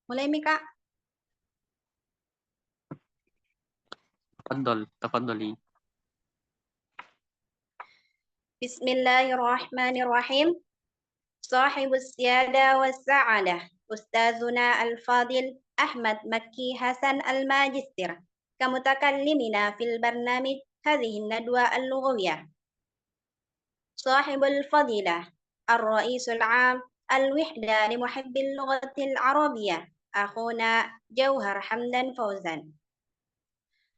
Mulai Mika. تفضلي. Bismillahirrahmanirrahim. Sahibus Siyada was Sa'adah. Ustazuna Al-Fadil Ahmad Makki Hasan Al-Majistir. Kamutakallimina fil barnamij hadhihi an-nadwa al-lughawiyah. Sahibul Fadilah Ar-Ra'isul 'Am Al-Wihda li Muhibbil Lughatil Arabiyyah. Akhuna Jauhar Hamdan Fauzan.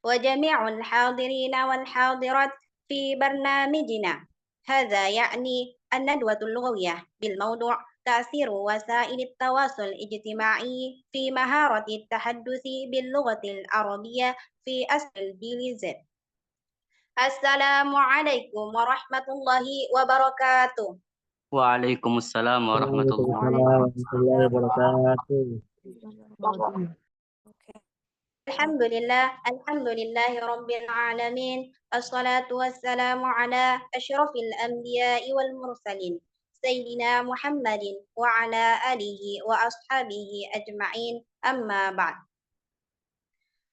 وجميع الحاضرين والحاضرات في برنامجنا هذا يعني الندوة اللغوية بالموضوع تأثير وسائل التواصل الاجتماعي في مهارة التحدث باللغة العربية في أصل الجيل Z. السلام عليكم ورحمة الله وبركاته. Waalaikumsalam warahmatullahi Waalaikumsalam warahmatullahi wabarakatuh. الحمد لله رب العالمين. الصلاة والسلام على أشرف الأنبياء والمرسلين سيدنا محمد وعلى آله وأصحابه أجمعين. أما بعد.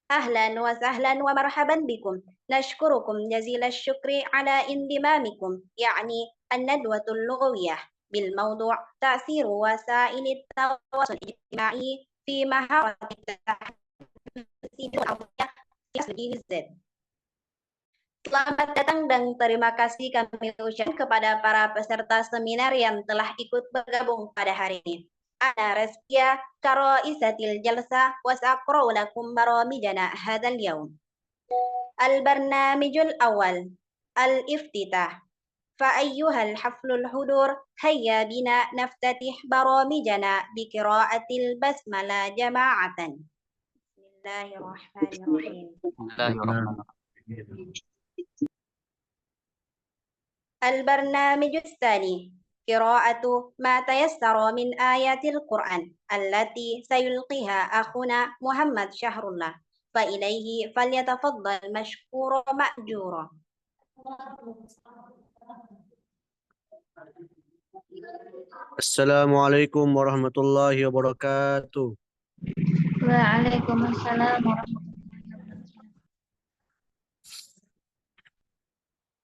أهلا وسهلا ومرحبا بكم. نشكركم جزيل الشكر على انضمامكم يعني الندوة اللغوية بالموضوع تأثير وسائل التواصل الاجتماعي في مهارة التحدث Selamat datang dan terima kasih kami ucapkan kepada para peserta seminar yang telah ikut bergabung pada hari ini. Ana Reskia Karoisatil Jalsa wasaqra'u lakum baramijana hadzal yaum. Al-barnamijul awal al-iftitah. فأيها الحفل الحضور هيا بنا نفتتح برامجنا بقراءة البسملة جماعة. Bismillahirrahmanirrahim. البرنامج الثاني قراءة ما تيسر من آيات القرآن التي سيلقيها أخونا محمد شهر الله فإليه فليتفضل مشكورا مأجورا. Assalamualaikum warahmatullahi wabarakatuh. Waalaikumsalam warahmatullahi wabarakatuh.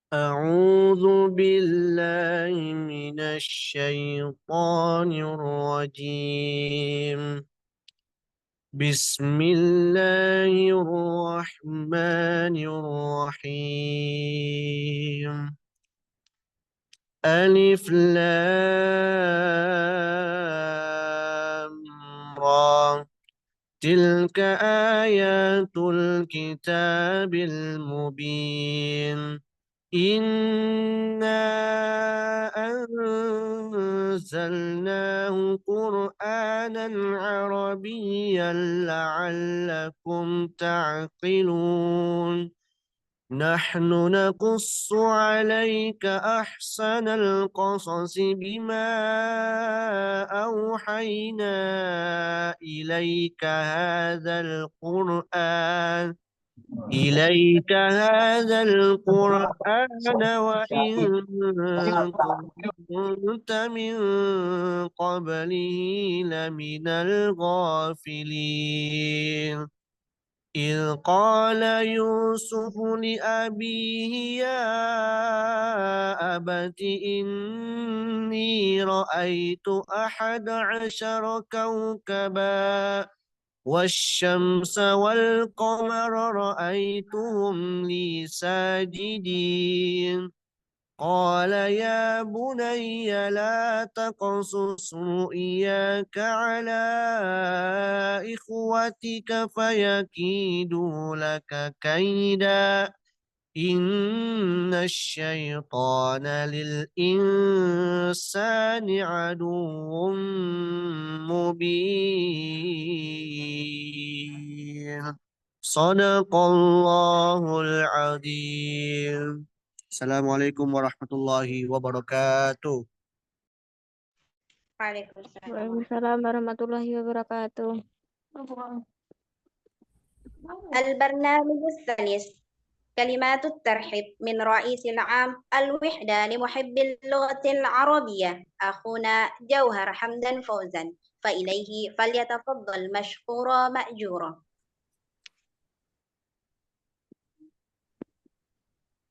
أعوذ بالله من الشيطان الرجيم. بسم الله الرحمن الرحيم. ألف لام را تلك آيات الكتاب المبين إنا أنزلناه قرآنا عربيا لعلكم تعقلون نحن نقص عليك أحسن القصص بما أوحينا إليك هذا القرآن وإن كنت من قبله لمن الغافلين إذ قال يوسف لأبيه يا أبت إني رأيت 11 كوكبا والشمس والقمر رأيتهم لي ساجدين قال يا بني لا تقصص رؤياك على إخوتك فيكيدوا لك كيدا إن الشيطان للإنسان عدو مبين صدق الله العظيم. Assalamualaikum warahmatullahi wabarakatuh. Waalaikumsalam warahmatullahi wabarakatuh. البرنامج الثالث كلمات الترحيب من رئيس العام الوحدة لمحب اللغة العربية أخونا جوهر حمدا فوزا فإليه فليتفضل مشكورا مأجورا.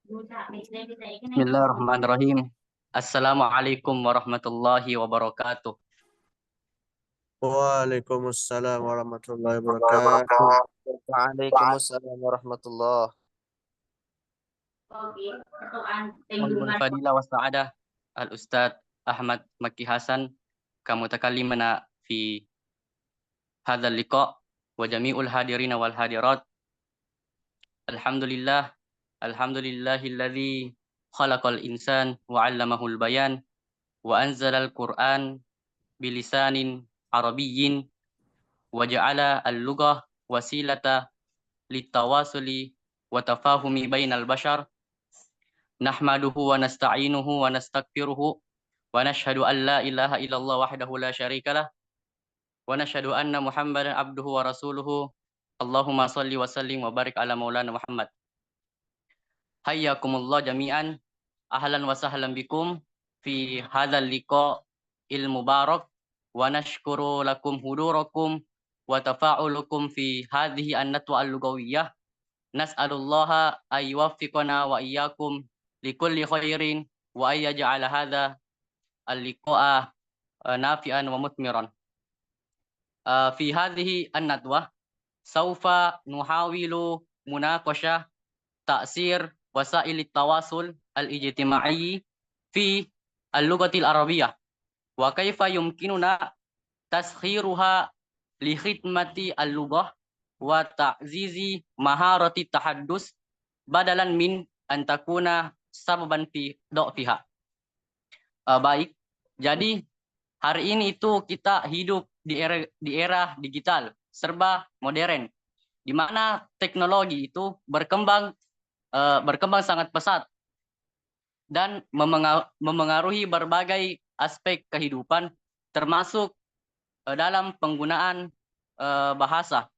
Bismillahirrahmanirrahim. Assalamualaikum warahmatullahi wabarakatuh. Waalaikumsalam warahmatullahi wabarakatuh. Waalaikumsalam warahmatullah. Talibul Fadilah wa Sa'adah Al-Ustadz Ahmad Makki Hasan kamutakallimana fi hadzal liqa wa jami'ul hadirina wal hadirat. Alhamdulillahilladzi khalaqal insan wa 'allamahul bayan wa anzalal Qur'an bilisanin arabiyyin wa ja'ala al-lughah wasilata litawasuli wa tafahumi bainal bashar. Nahmaduhu wa nasta'inuhu wa nastaghfiruhu wa nashhadu an la ilaha illallah wahdahu la syarikalah wa nashhadu anna Muhammadan abduhu wa rasuluhu. Allahumma shalli wa sallim wa barik ala maulana Muhammad. Hayyakumullah jami'an, ahlan wa sahlan bikum fi hadzal liqa il mubarak wa nashkuru lakum hudurakum wa tafa'ulukum fi hadhihi an-natwa al-lugawiyyah. Nas'alullaha ay yuwaffiqana wa iyyakum likulli khairin wa ay yaj'ala hadza al-liqa'a nafi'an wa mutmiran. Fi hadhihi an-nadwa saufa nuhawilu munaqashah ta'sir wasail tawasul al-ijtimai fi al-lughatil arabiyyah wa kaifa yumkinuna taskhiruha li khidmati al-lughah wa ta'zizi maharati tahaddus badalan min an takuna sababan fi dha'fiha. Baik, jadi hari ini itu kita hidup di era digital serba modern, di mana teknologi itu berkembang sangat pesat dan memengaruhi berbagai aspek kehidupan, termasuk dalam penggunaan bahasa.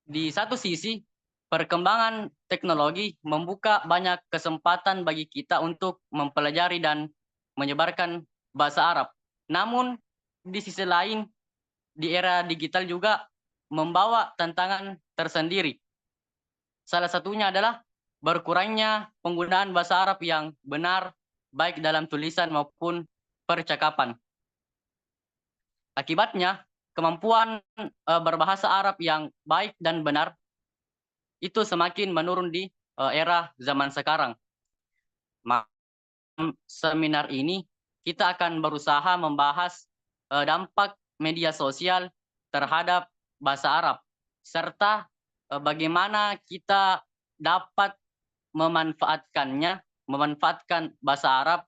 Di satu sisi, perkembangan teknologi membuka banyak kesempatan bagi kita untuk mempelajari dan menyebarkan bahasa Arab. Namun, di sisi lain, di era digital juga membawa tantangan tersendiri. Salah satunya adalah berkurangnya penggunaan bahasa Arab yang benar, baik dalam tulisan maupun percakapan. Akibatnya, kemampuan berbahasa Arab yang baik dan benar itu semakin menurun di era zaman sekarang. Seminar ini kita akan berusaha membahas dampak media sosial terhadap bahasa Arab serta bagaimana kita dapat memanfaatkan bahasa Arab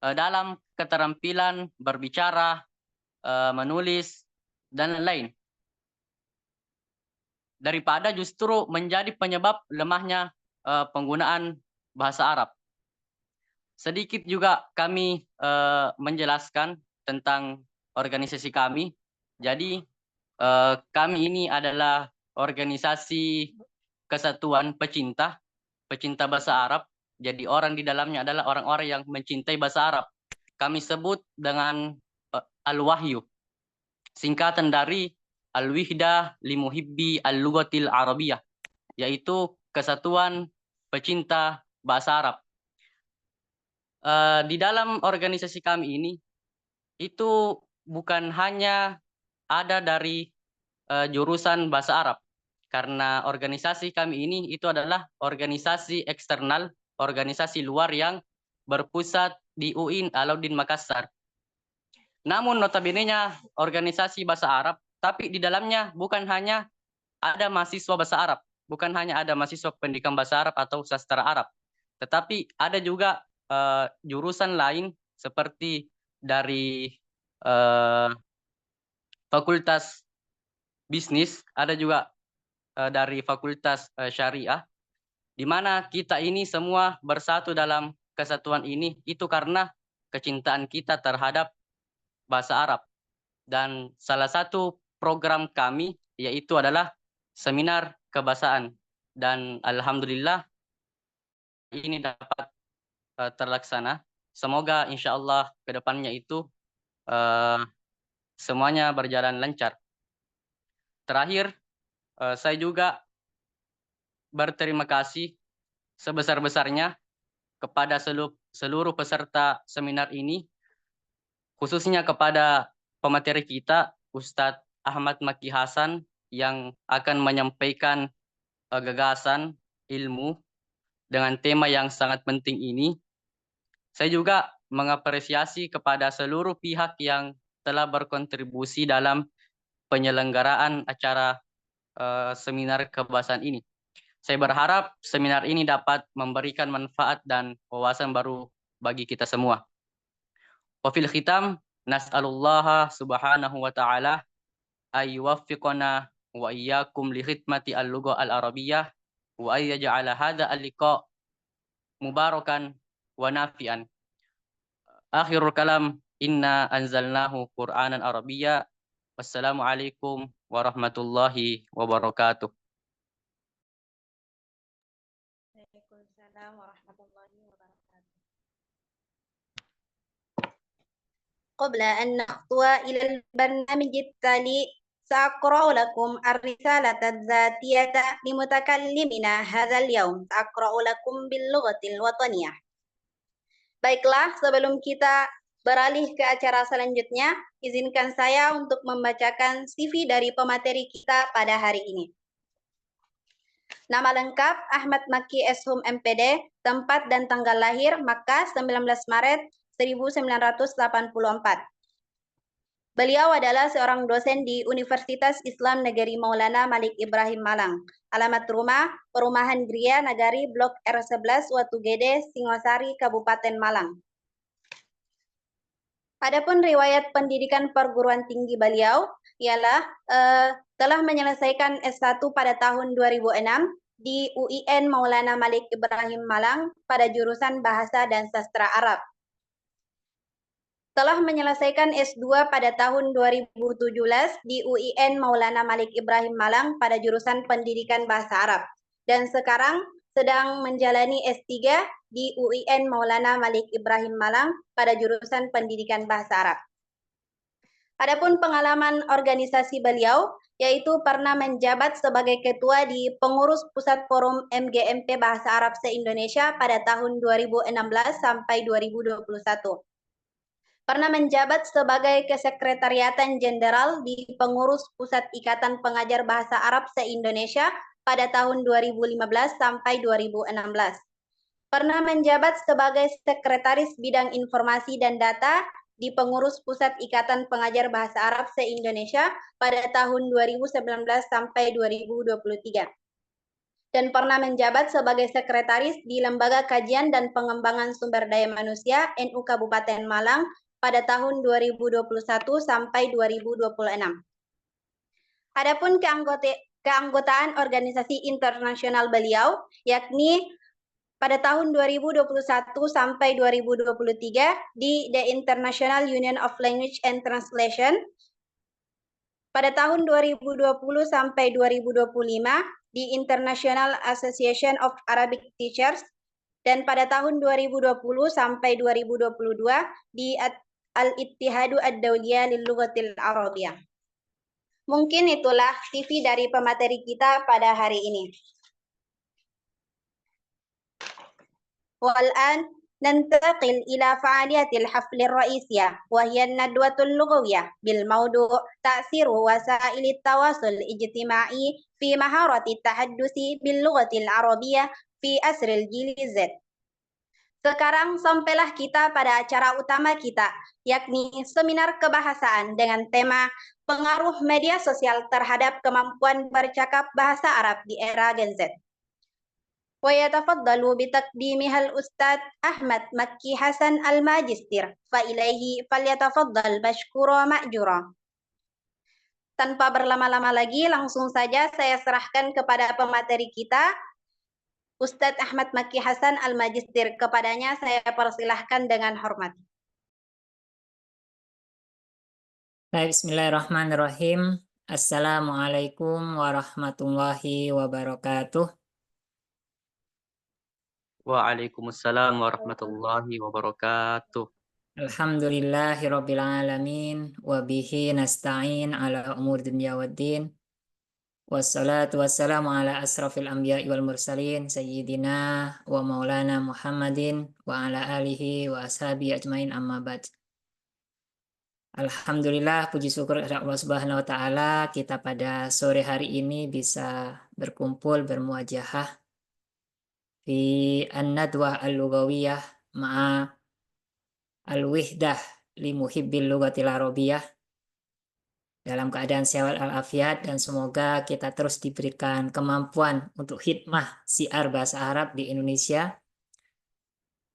dalam keterampilan berbicara, menulis, dan lain-lain. Daripada justru menjadi penyebab lemahnya penggunaan bahasa Arab. Sedikit juga kami menjelaskan tentang organisasi kami. Jadi kami ini adalah organisasi kesatuan pecinta bahasa Arab. Jadi orang di dalamnya adalah orang-orang yang mencintai bahasa Arab. Kami sebut dengan Al-Wahyu, singkatan dari Al-Wihdah Limuhibbi Al-Lughatil Arabiyyah, yaitu kesatuan pecinta bahasa Arab. Di dalam organisasi kami ini, itu bukan hanya ada dari jurusan bahasa Arab, karena organisasi kami ini itu adalah organisasi eksternal, organisasi luar yang berpusat di UIN Alauddin Makassar. Namun notabene-nya organisasi bahasa Arab, tapi di dalamnya bukan hanya ada mahasiswa bahasa Arab, bukan hanya ada mahasiswa pendidikan bahasa Arab atau sastra Arab, tetapi ada juga jurusan lain seperti dari fakultas bisnis, ada juga dari fakultas syariah, di mana kita ini semua bersatu dalam kesatuan ini, itu karena kecintaan kita terhadap bahasa Arab. Dan salah satu program kami yaitu adalah seminar kebahasaan. Dan alhamdulillah ini dapat terlaksana. Semoga insya Allah ke depannya itu semuanya berjalan lancar. Terakhir, saya juga berterima kasih sebesar-besarnya kepada seluruh peserta seminar ini, khususnya kepada pemateri kita, Ustadz Ahmad Maki Hasan, yang akan menyampaikan gagasan ilmu dengan tema yang sangat penting ini. Saya juga mengapresiasi kepada seluruh pihak yang telah berkontribusi dalam penyelenggaraan acara seminar kebahasaan ini. Saya berharap seminar ini dapat memberikan manfaat dan wawasan baru bagi kita semua. Wa fil khitam, nas'alullaha subhanahu wa ta'ala ayyuwaffiqana wa iyyakum li khidmati al-lugha al-arabiyyah wa ayyaj'ala hadha al-liqa mubarakan wa nafi'an. Akhirul kalam, inna anzalnahu Qur'anan Arabiyya. Wassalamualaikum warahmatullahi wabarakatuh. Waalaikumsalam warahmatullahi wabarakatuh. قبل أن نخطو إلى البرنامج التالي سأقرأ لكم الرسالة الذاتية لمتكلمنا هذا اليوم. سأقرأ لكم باللغة الوطنية. Baiklah, sebelum kita beralih ke acara selanjutnya, izinkan saya untuk membacakan CV dari pemateri kita pada hari ini. Nama lengkap Ahmad Maki Eshum MPD, tempat dan tanggal lahir Makkah 19 Maret 1984. Beliau adalah seorang dosen di Universitas Islam Negeri Maulana Malik Ibrahim Malang. Alamat rumah, Perumahan Gria Nagari, Blok R11, Watu Gede, Singosari, Kabupaten Malang. Adapun riwayat pendidikan perguruan tinggi beliau ialah telah menyelesaikan S1 pada tahun 2006 di UIN Maulana Malik Ibrahim Malang pada jurusan Bahasa dan Sastra Arab. Telah menyelesaikan S2 pada tahun 2017 di UIN Maulana Malik Ibrahim Malang pada jurusan Pendidikan Bahasa Arab. Dan sekarang sedang menjalani S3 di UIN Maulana Malik Ibrahim Malang pada jurusan Pendidikan Bahasa Arab. Adapun pengalaman organisasi beliau, yaitu pernah menjabat sebagai ketua di pengurus Pusat Forum MGMP Bahasa Arab se-Indonesia pada tahun 2016 sampai 2021. Pernah menjabat sebagai Kesekretariatan Jenderal di pengurus Pusat Ikatan Pengajar Bahasa Arab se-Indonesia pada tahun 2015 sampai 2016. Pernah menjabat sebagai Sekretaris Bidang Informasi dan Data di pengurus Pusat Ikatan Pengajar Bahasa Arab se-Indonesia pada tahun 2019 sampai 2023. Dan pernah menjabat sebagai Sekretaris di Lembaga Kajian dan Pengembangan Sumber Daya Manusia NU Kabupaten Malang pada tahun 2021 sampai 2026. Adapun keanggotaan organisasi internasional beliau, yakni pada tahun 2021 sampai 2023 di The International Union of Language and Translation, pada tahun 2020 sampai 2025 di International Association of Arabic Teachers, dan pada tahun 2020 sampai 2022 di Al-Ittihadu Ad-Dawliyah Lil-Lughatil Arabiyyah. Mungkin itulah CV dari pemateri kita pada hari ini. والآن ننتقل إلى فعالية الحفل الرئيسية وهي الندوة اللغوية بالموضوع تأثير وسائل التواصل الاجتماعي في مهارة التحدث باللغة العربية في عصر الجيل Z. Sekarang sampailah kita pada acara utama kita, yakni seminar kebahasaan dengan tema pengaruh media sosial terhadap kemampuan bercakap bahasa Arab di era Gen Z. ويتفضل بتقديمها الأستاذ أحمد مكي حسن الماجستير فإليه فليتفضل مشكورا مأجورا. Tanpa berlama-lama lagi, langsung saja saya serahkan kepada pemateri kita, Ustadz Ahmad Maki Hasan Al-Magistir. Kepadanya saya persilahkan dengan hormat. Baik, bismillahirrahmanirrahim. Assalamualaikum warahmatullahi wabarakatuh. Waalaikumsalam warahmatullahi wabarakatuh. Alhamdulillahirabbil alamin wa bihi nasta'in ala umur dunya waddin. Wassalatu wassalamu ala asrafil anbiya'i wal mursalin sayyidina wa maulana Muhammadin wa ala alihi wa ashabihi ajmain amma ba'd. Alhamdulillah, puji syukur kepada Allah Subhanahu wa taala, kita pada sore hari ini bisa berkumpul bermuajahah fi an-nadwah al-lughawiyah ma'a al-wihdah li muhibbil lughatil arabiyyah dalam keadaan sehat walafiat, dan semoga kita terus diberikan kemampuan untuk khidmah syiar bahasa Arab di Indonesia,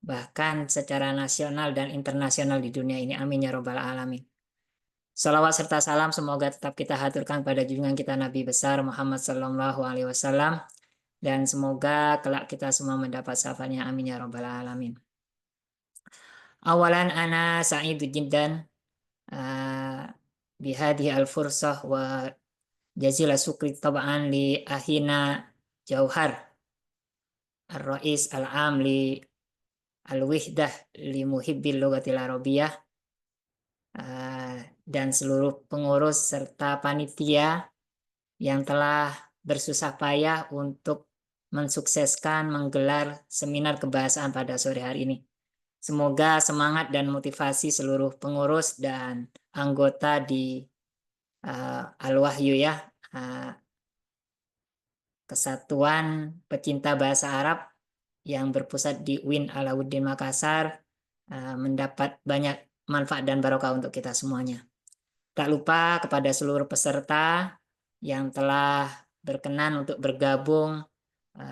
bahkan secara nasional dan internasional di dunia ini. Amin ya robbal alamin. Salawat serta salam semoga tetap kita haturkan pada junjungan kita Nabi besar Muhammad Sallallahu Alaihi Wasallam, dan semoga kelak kita semua mendapat syafaatnya. Amin ya robbal alamin. Awalan ana sa'idu jiddan bihadhi al-fursah wa jazila syukri tab'an li ahina Jauhar ar-rais al-am li al-wihdah li muhibbil lughatil arabiyyah, dan seluruh pengurus serta panitia yang telah bersusah payah untuk mensukseskan menggelar seminar kebahasaan pada sore hari ini. Semoga semangat dan motivasi seluruh pengurus dan anggota di Al-Wahyu ya, Kesatuan Pecinta Bahasa Arab yang berpusat di UIN Alauddin Makassar, mendapat banyak manfaat dan barokah untuk kita semuanya. Tak lupa kepada seluruh peserta yang telah berkenan untuk bergabung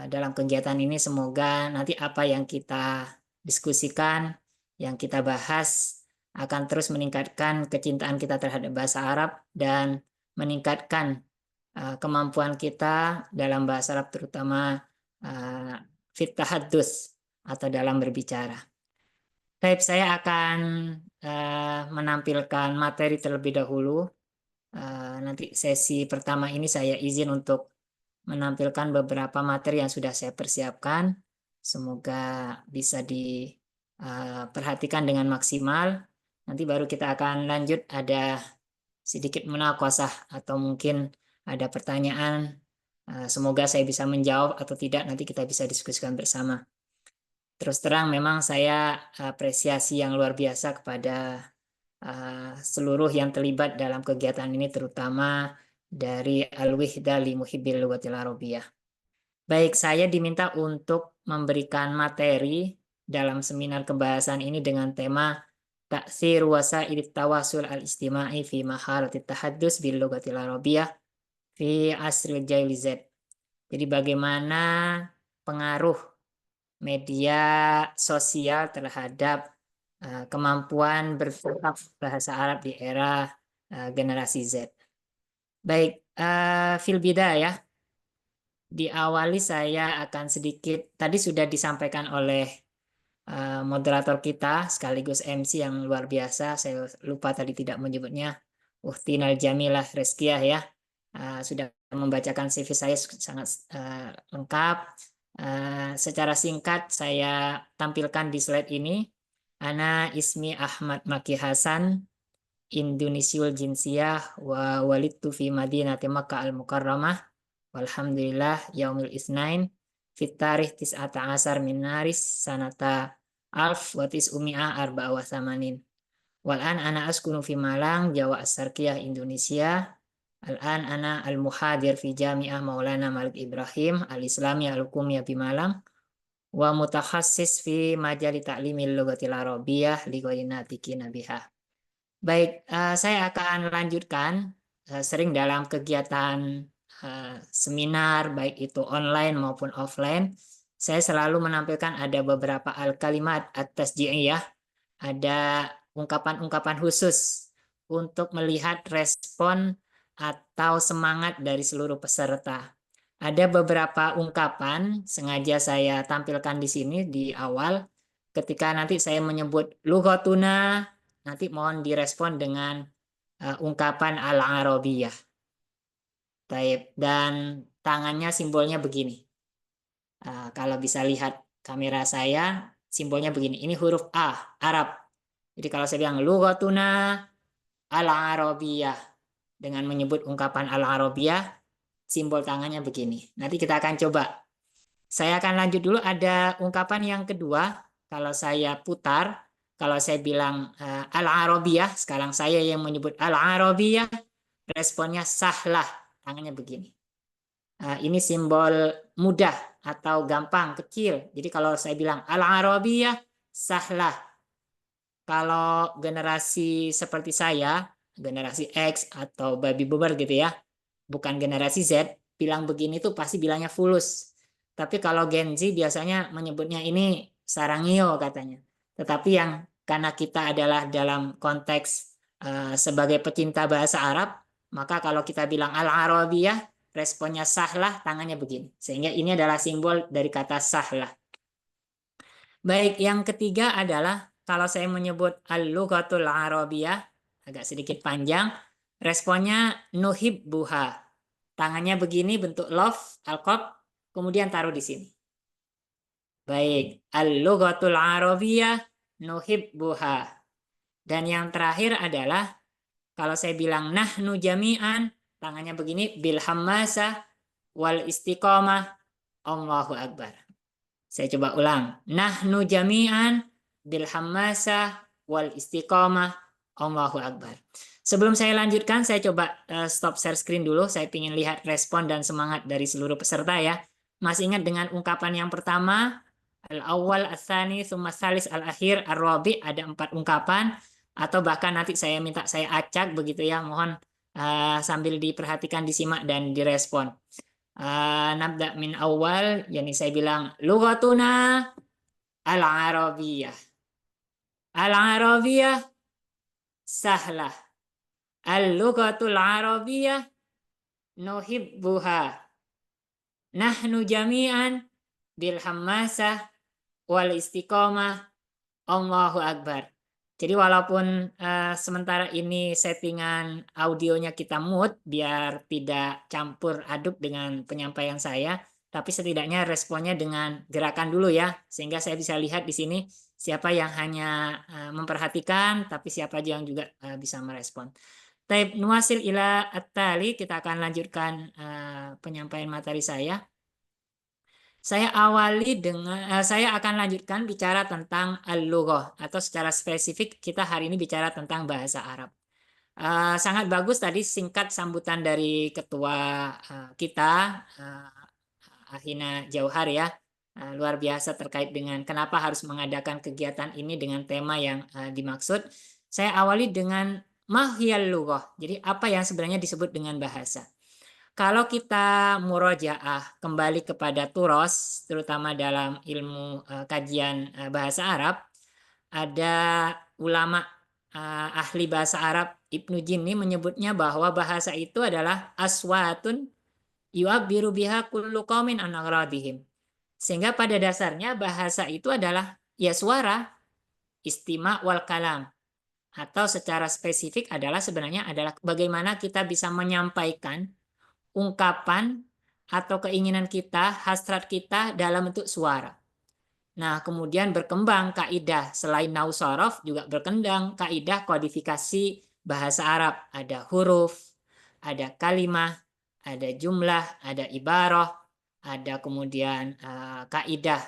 dalam kegiatan ini, semoga nanti apa yang kita diskusikan, yang kita bahas akan terus meningkatkan kecintaan kita terhadap bahasa Arab dan meningkatkan kemampuan kita dalam bahasa Arab, terutama fit tahaddus atau dalam berbicara. Baik, saya akan menampilkan materi terlebih dahulu. Nanti sesi pertama ini saya izin untuk menampilkan beberapa materi yang sudah saya persiapkan. Semoga bisa diperhatikan dengan maksimal. Nanti baru kita akan lanjut, ada sedikit munaqashah atau mungkin ada pertanyaan. Semoga saya bisa menjawab atau tidak, nanti kita bisa diskusikan bersama. Terus terang memang saya apresiasi yang luar biasa kepada seluruh yang terlibat dalam kegiatan ini, terutama dari Al-Wihdah li Muhibbil Lughatil Arabiyyah. Baik, saya diminta untuk memberikan materi dalam seminar kebahasan ini dengan tema Ta'tsir Wasa'il Tawasul Al-Istima'i fi Maharatit Tahaddus bil Lughatil Arabiyyah fi Asril Jail Z. Jadi bagaimana pengaruh media sosial terhadap kemampuan bercakap bahasa Arab di era generasi Z. Baik, fil bidayah, diawali saya akan sedikit, tadi sudah disampaikan oleh moderator kita sekaligus MC yang luar biasa, saya lupa tadi tidak menyebutnya, Uhtinal Jamilah Reskiah ya, sudah membacakan CV saya sangat lengkap. Secara singkat saya tampilkan di slide ini. Ana ismi Ahmad Maki Hasan, Indonesiul Jinsiyah, wa walidtu fi Madinati Makkah al-Mukarramah, walhamdulillah yaumil isnain fit tarikh 19 min Maris sanata alf wa tis'umi'a arba'a wa thamanin. Wal'an ana askunu fi Malang, Jawa As-Sarkiyah, Indonesia. Al-an ana al-muhadir fi Jami'ah Maulana Malik Ibrahim al-Islamiyah al-Hukumiyah di Malang, wa mutakhassis fi majali ta'limil lughatil arabiyyah li ghairi natiqina biha. Baik, saya akan lanjutkan. Sering dalam kegiatan seminar baik itu online maupun offline, saya selalu menampilkan ada beberapa al-kalimat at-tasji'iyah, ada ungkapan-ungkapan khusus untuk melihat respon atau semangat dari seluruh peserta. Ada beberapa ungkapan sengaja saya tampilkan di sini di awal. Ketika nanti saya menyebut lughatuna, nanti mohon direspon dengan ungkapan al-arabiyyah. Dan tangannya simbolnya begini. Kalau bisa lihat kamera saya, simbolnya begini. Ini huruf A, Arab. Jadi kalau saya bilang lughatuna al-arabiyah dengan menyebut ungkapan al-arabiyah, simbol tangannya begini. Nanti kita akan coba. Saya akan lanjut dulu, ada ungkapan yang kedua. Kalau saya putar, kalau saya bilang al-arabiyah, sekarang saya yang menyebut al-arabiyah, responnya sahlah, tangannya begini. Ini simbol mudah atau gampang, kecil. Jadi kalau saya bilang al-arabiyah, sahlah. Kalau generasi seperti saya, generasi X atau baby boomer gitu ya, bukan generasi Z, bilang begini tuh pasti bilangnya fulus. Tapi kalau Gen Z biasanya menyebutnya ini sarangio katanya. Tetapi yang karena kita adalah dalam konteks sebagai pecinta bahasa Arab, maka kalau kita bilang al-arabiyah, responnya sahlah, tangannya begini. Sehingga ini adalah simbol dari kata sahlah. Baik, yang ketiga adalah kalau saya menyebut al-lughatul arabiyah, agak sedikit panjang, responnya nuhibbuha. Tangannya begini, bentuk love, alqab, kemudian taruh di sini. Baik, al-lughatul arabiyah nuhibbuha. Dan yang terakhir adalah kalau saya bilang nahnu jami'an, tangannya begini, bil hammasah wal istiqamah, Allahu akbar. Saya coba ulang. Nahnu jami'an bil hammasah wal istiqamah, Allahu akbar. Sebelum saya lanjutkan, saya coba stop share screen dulu. Saya ingin lihat respon dan semangat dari seluruh peserta ya. Masih ingat dengan ungkapan yang pertama, al-awwal, al-thani, tsumma tsalis, al-akhir, ar-rabi', ada 4 ungkapan. Atau bahkan nanti saya minta saya acak begitu ya. Mohon sambil diperhatikan, disimak dan direspon. Nabda min awal, yani saya bilang lughatuna al-arabiyah. Al-arabiyah sahlah. Al-lughatul arabiyah nuhibbuha. Nahnu jami'an bil hammasah wal istiqamah, Allahu akbar. Jadi walaupun sementara ini settingan audionya kita mute biar tidak campur aduk dengan penyampaian saya, tapi setidaknya responnya dengan gerakan dulu ya, sehingga saya bisa lihat di sini siapa yang hanya memperhatikan, tapi siapa yang juga bisa merespon. Taib nuasil ila at-tali, kita akan lanjutkan penyampaian materi saya. Saya awali dengan, saya akan lanjutkan bicara tentang al-lughah, atau secara spesifik kita hari ini bicara tentang bahasa Arab. Sangat bagus tadi singkat sambutan dari ketua kita, Ahina Jauhar ya, luar biasa terkait dengan kenapa harus mengadakan kegiatan ini dengan tema yang dimaksud. Saya awali dengan mahiyal lughah, jadi apa yang sebenarnya disebut dengan bahasa. Kalau kita murojaah kembali kepada turos, terutama dalam ilmu kajian bahasa Arab, ada ulama ahli bahasa Arab Ibnu Jinni menyebutnya bahwa bahasa itu adalah aswatun yu'abbiru biha kullu qaumin an agradihim. Sehingga pada dasarnya bahasa itu adalah ya suara, istima' wal kalam. Atau secara spesifik adalah sebenarnya adalah bagaimana kita bisa menyampaikan ungkapan atau keinginan kita, hasrat kita dalam bentuk suara. Nah, kemudian berkembang kaidah selain nahwu shorof juga berkembang kaidah kodifikasi bahasa Arab. Ada huruf, ada kalimah, ada jumlah, ada ibarah, ada kemudian kaidah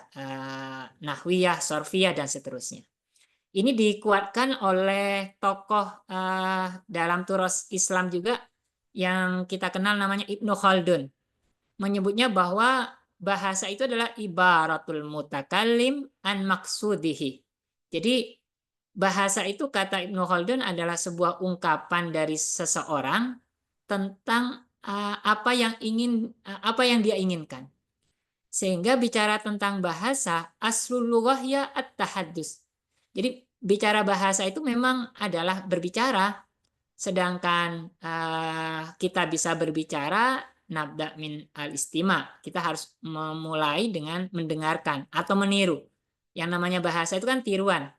nahwiyah, sorfiyah, dan seterusnya. Ini dikuatkan oleh tokoh dalam turos Islam juga yang kita kenal namanya Ibnu Khaldun, menyebutnya bahwa bahasa itu adalah ibaratul mutakallim an maksudihi. Jadi bahasa itu kata Ibnu Khaldun adalah sebuah ungkapan dari seseorang tentang apa yang dia inginkan. Sehingga bicara tentang bahasa, aslul lughah ya at-tahaddus. Jadi bicara bahasa itu memang adalah berbicara. Sedangkan kita bisa berbicara nabda min al-istima. Kita harus memulai dengan mendengarkan atau meniru. Yang namanya bahasa itu kan tiruan.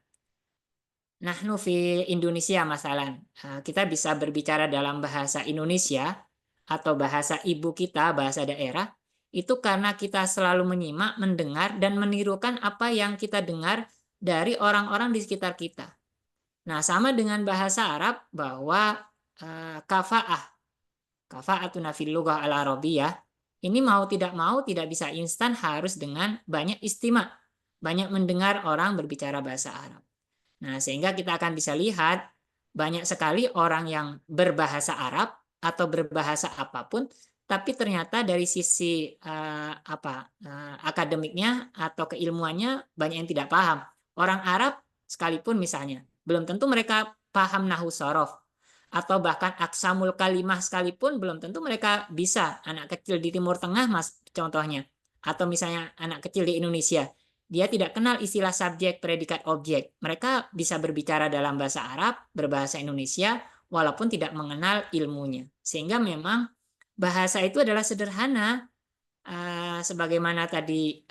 Nahnu fi Indonesia masalan. Kita bisa berbicara dalam bahasa Indonesia atau bahasa ibu kita, bahasa daerah. Itu karena kita selalu menyimak, mendengar, dan menirukan apa yang kita dengar dari orang-orang di sekitar kita. Nah, sama dengan bahasa Arab bahwa kafa'atuna fil lughah al-arabiyyah ini mau tidak bisa instan, harus dengan banyak istima', banyak mendengar orang berbicara bahasa Arab. Nah, sehingga kita akan bisa lihat banyak sekali orang yang berbahasa Arab atau berbahasa apapun, tapi ternyata dari sisi akademiknya atau keilmuannya banyak yang tidak paham. Orang Arab sekalipun misalnya, belum tentu mereka paham nahwu shorof, atau bahkan aksamul kalimah sekalipun belum tentu mereka bisa. Anak kecil di Timur Tengah, mas, contohnya, atau misalnya anak kecil di Indonesia, dia tidak kenal istilah subjek, predikat, objek. Mereka bisa berbicara dalam bahasa Arab, berbahasa Indonesia, walaupun tidak mengenal ilmunya. Sehingga memang bahasa itu adalah sederhana, sebagaimana tadi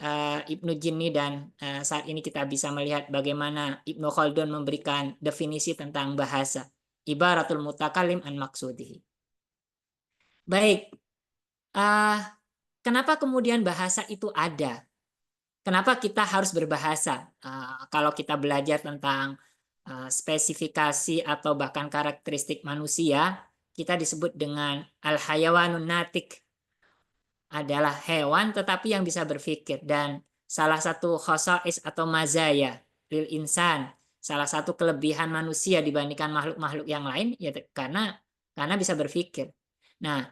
Ibnu Jinni, dan saat ini kita bisa melihat bagaimana Ibnu Khaldun memberikan definisi tentang bahasa. Ibaratul mutakalim an maksudihi. Baik, kenapa kemudian bahasa itu ada? Kenapa kita harus berbahasa? Kalau kita belajar tentang spesifikasi atau bahkan karakteristik manusia, kita disebut dengan al-hayawanun natik, adalah hewan tetapi yang bisa berpikir. Dan salah satu khosais atau mazaya lil insan, salah satu kelebihan manusia dibandingkan makhluk-makhluk yang lain, ya karena bisa berpikir. Nah,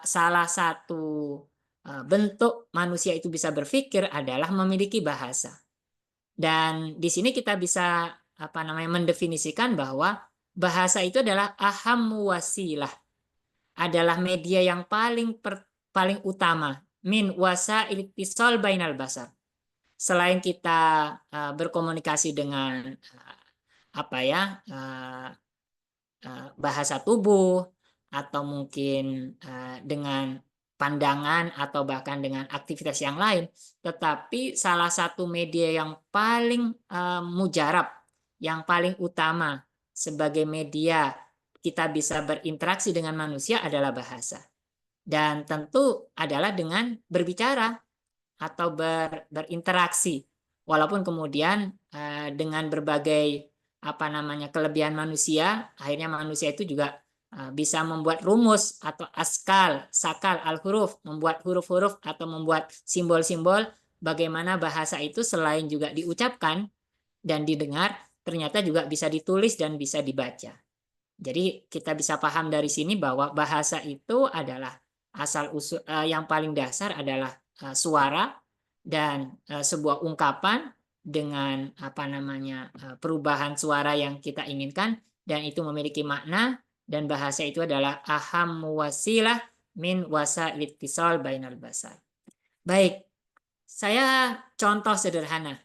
salah satu bentuk manusia itu bisa berpikir adalah memiliki bahasa. Dan di sini kita bisa mendefinisikan bahwa bahasa itu adalah ahammu wasilah, adalah media yang paling utama min wasail ittisal bainal basar. Selain kita berkomunikasi dengan bahasa tubuh, atau mungkin dengan pandangan atau bahkan dengan aktivitas yang lain, tetapi salah satu media yang paling mujarab, yang paling utama sebagai media kita bisa berinteraksi dengan manusia adalah bahasa. Dan tentu adalah dengan berbicara atau berinteraksi. Walaupun kemudian dengan berbagai kelebihan manusia, akhirnya manusia itu juga bisa membuat rumus atau askal, sakal, al-huruf, membuat huruf-huruf atau membuat simbol-simbol, bagaimana bahasa itu selain juga diucapkan dan didengar, ternyata juga bisa ditulis dan bisa dibaca. Jadi kita bisa paham dari sini bahwa bahasa itu adalah asal usul yang paling dasar adalah suara dan sebuah ungkapan dengan perubahan suara yang kita inginkan, dan itu memiliki makna. Dan bahasa itu adalah ahammu wasilah min wasail ittisal bainal basar. Baik, saya contoh sederhana.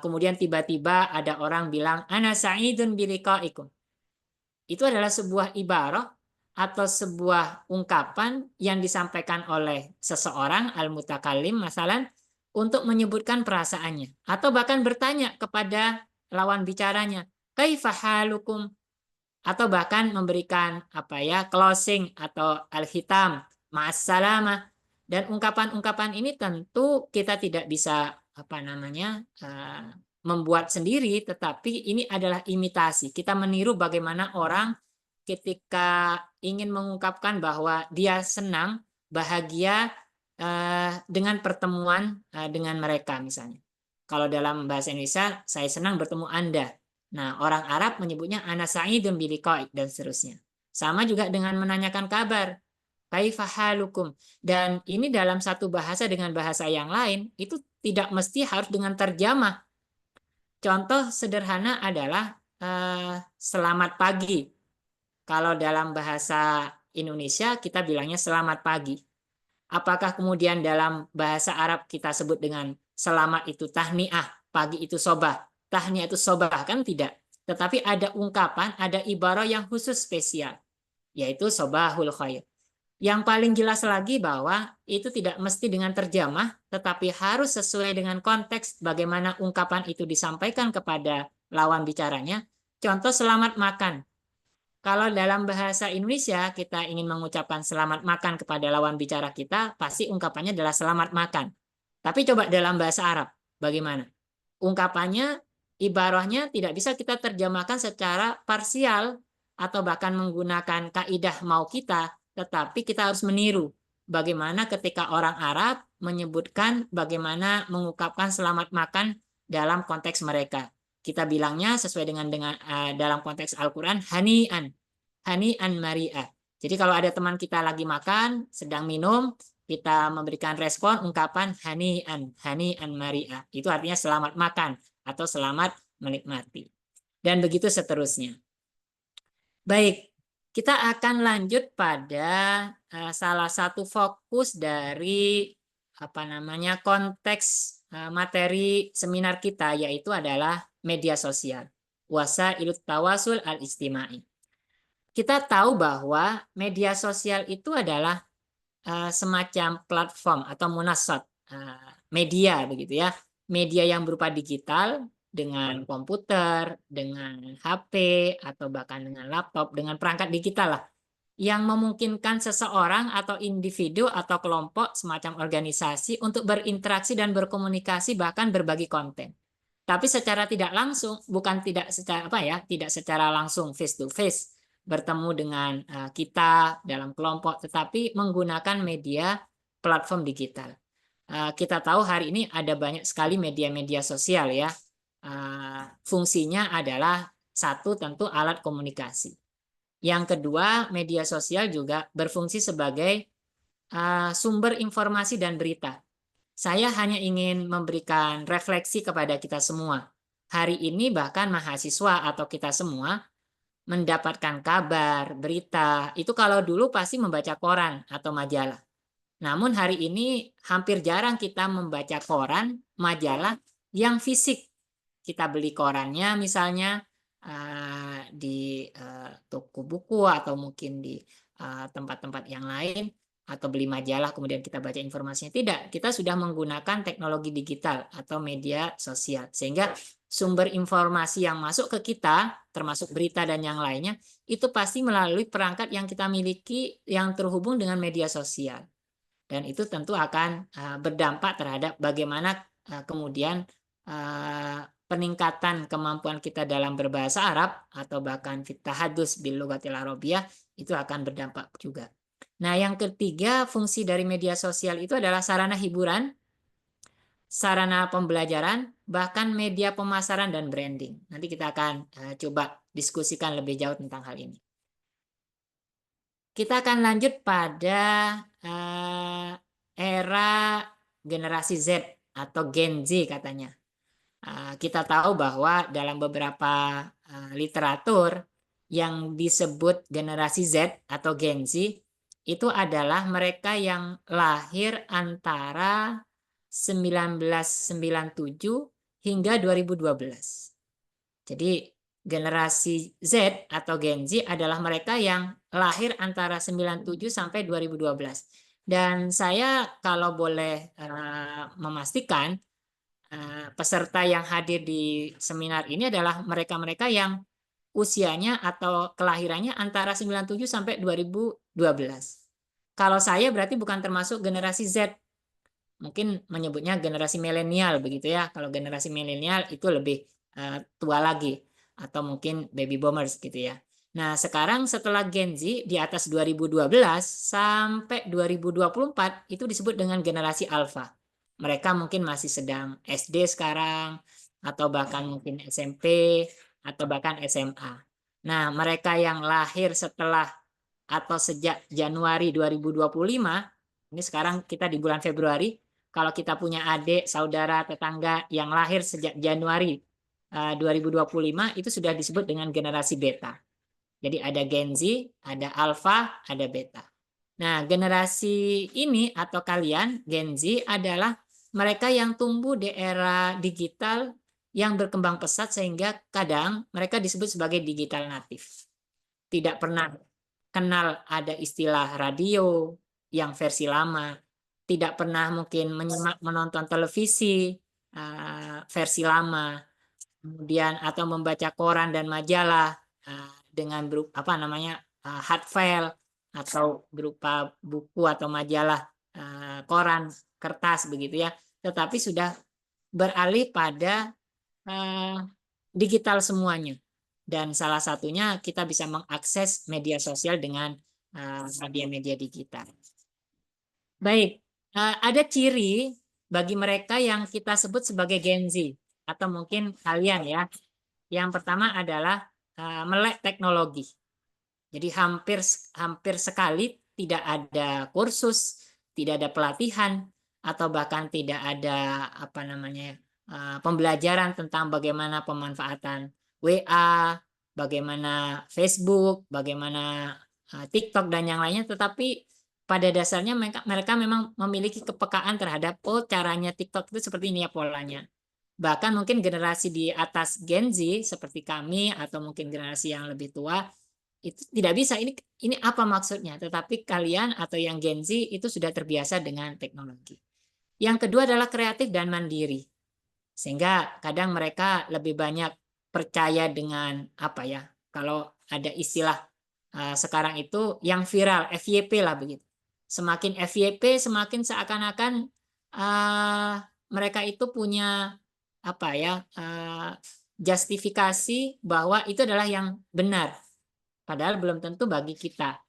Kemudian tiba-tiba ada orang bilang ana sa'idun biliqaikum. Itu adalah sebuah ibarah atau sebuah ungkapan yang disampaikan oleh seseorang al-mutakallim masalan untuk menyebutkan perasaannya, atau bahkan bertanya kepada lawan bicaranya, kaifa halukum, atau bahkan memberikan closing atau al-hitam, ma'assalamah. Dan ungkapan-ungkapan ini tentu kita tidak bisa membuat sendiri, tetapi ini adalah imitasi. Kita meniru bagaimana orang ketika ingin mengungkapkan bahwa dia senang, bahagia dengan pertemuan dengan mereka misalnya. Kalau dalam bahasa Indonesia, saya senang bertemu Anda. Nah, orang Arab menyebutnya ana sa'idun biliqa'i dan seterusnya. Sama juga dengan menanyakan kabar, kaifa halukum. Dan ini dalam satu bahasa dengan bahasa yang lain itu tidak mesti harus dengan terjemah. Contoh sederhana adalah selamat pagi. Kalau dalam bahasa Indonesia kita bilangnya selamat pagi. Apakah kemudian dalam bahasa Arab kita sebut dengan selamat itu tahniah, pagi itu sobah? Tahniah itu sobah, kan tidak. Tetapi ada ungkapan, ada ibarah yang khusus spesial, yaitu sobahul khair. Yang paling jelas lagi bahwa itu tidak mesti dengan terjemah, tetapi harus sesuai dengan konteks bagaimana ungkapan itu disampaikan kepada lawan bicaranya. Contoh selamat makan. Kalau dalam bahasa Indonesia kita ingin mengucapkan selamat makan kepada lawan bicara kita, pasti ungkapannya adalah selamat makan. Tapi coba dalam bahasa Arab, bagaimana? Ungkapannya ibarahnya tidak bisa kita terjemahkan secara parsial atau bahkan menggunakan kaidah mau kita, tetapi kita harus meniru bagaimana ketika orang Arab menyebutkan bagaimana mengungkapkan selamat makan dalam konteks mereka. Kita bilangnya sesuai dengan dalam konteks Al-Quran, hani'an mari'ah. Jadi kalau ada teman kita lagi makan, sedang minum, kita memberikan respon ungkapan hani'an mari'ah. Itu artinya selamat makan atau selamat menikmati. Dan begitu seterusnya. Baik, kita akan lanjut pada salah satu fokus dari konteks materi seminar kita, yaitu adalah media sosial. Wasailut tawasul al-ijtimai. Kita tahu bahwa media sosial itu adalah semacam platform atau munasat media begitu ya, media yang berupa digital dengan komputer, dengan HP atau bahkan dengan laptop, dengan perangkat digital lah, yang memungkinkan seseorang atau individu atau kelompok semacam organisasi untuk berinteraksi dan berkomunikasi bahkan berbagi konten. Tapi secara tidak langsung, bukan tidak secara langsung face to face bertemu dengan kita dalam kelompok, tetapi menggunakan media platform digital. Kita tahu hari ini ada banyak sekali media-media sosial ya. Fungsinya adalah satu tentu alat komunikasi. Yang kedua, media sosial juga berfungsi sebagai sumber informasi dan berita. Saya hanya ingin memberikan refleksi kepada kita semua. Hari ini bahkan mahasiswa atau kita semua mendapatkan kabar, berita, itu kalau dulu pasti membaca koran atau majalah. Namun hari ini hampir jarang kita membaca koran, majalah yang fisik. Kita beli korannya misalnya di toko buku atau mungkin di tempat-tempat yang lain, atau beli majalah kemudian kita baca informasinya. Tidak, kita sudah menggunakan teknologi digital atau media sosial. Sehingga sumber informasi yang masuk ke kita, termasuk berita dan yang lainnya, itu pasti melalui perangkat yang kita miliki yang terhubung dengan media sosial. Dan itu tentu akan berdampak terhadap bagaimana kemudian peningkatan kemampuan kita dalam berbahasa Arab atau bahkan fit tahadus bil lughatil arabiyyah itu akan berdampak juga. Nah, yang ketiga, fungsi dari media sosial itu adalah sarana hiburan, sarana pembelajaran, bahkan media pemasaran dan branding. Nanti kita akan coba diskusikan lebih jauh tentang hal ini. Kita akan lanjut pada era generasi Z atau Gen Z katanya. Kita tahu bahwa dalam beberapa literatur yang disebut generasi Z atau Gen Z itu adalah mereka yang lahir antara 1997 hingga 2012. Jadi generasi Z atau Gen Z adalah mereka yang lahir antara 97 sampai 2012. Dan saya kalau boleh memastikan peserta yang hadir di seminar ini adalah mereka-mereka yang usianya atau kelahirannya antara 97 sampai 2012. Kalau saya berarti bukan termasuk generasi Z. Mungkin menyebutnya generasi milenial begitu ya. Kalau generasi milenial itu lebih tua lagi atau mungkin baby boomers gitu ya. Nah, sekarang setelah Gen Z di atas 2012 sampai 2024 itu disebut dengan generasi alpha. Mereka mungkin masih sedang SD sekarang atau bahkan mungkin SMP atau bahkan SMA. Nah, mereka yang lahir setelah atau sejak Januari 2025, ini sekarang kita di bulan Februari, kalau kita punya adik, saudara, tetangga yang lahir sejak Januari 2025 itu sudah disebut dengan generasi beta. Jadi ada Gen Z, ada alpha, ada beta. Nah, generasi ini atau kalian Gen Z adalah mereka yang tumbuh di era digital yang berkembang pesat sehingga kadang mereka disebut sebagai digital natif. Tidak pernah kenal ada istilah radio yang versi lama, tidak pernah mungkin menonton televisi versi lama, kemudian atau membaca koran dan majalah dengan berupa hard file atau berupa buku atau majalah koran kertas begitu ya, tetapi sudah beralih pada digital semuanya. Dan salah satunya kita bisa mengakses media sosial dengan media-media digital. Baik, ada ciri bagi mereka yang kita sebut sebagai Gen Z atau mungkin kalian ya. Yang pertama adalah melek teknologi. Jadi hampir sekali tidak ada kursus, tidak ada pelatihan, atau bahkan tidak ada pembelajaran tentang bagaimana pemanfaatan WA, bagaimana Facebook, bagaimana TikTok dan yang lainnya. Tetapi pada dasarnya mereka memang memiliki kepekaan terhadap caranya TikTok itu seperti ini ya polanya. Bahkan mungkin generasi di atas Gen Z seperti kami atau mungkin generasi yang lebih tua itu tidak bisa ini apa maksudnya, tetapi kalian atau yang Gen Z itu sudah terbiasa dengan teknologi. Yang kedua adalah kreatif dan mandiri, sehingga kadang mereka lebih banyak percaya dengan kalau ada istilah sekarang itu yang viral FYP lah begitu. Semakin FYP semakin seakan-akan mereka itu punya justifikasi bahwa itu adalah yang benar. Padahal belum tentu bagi kita.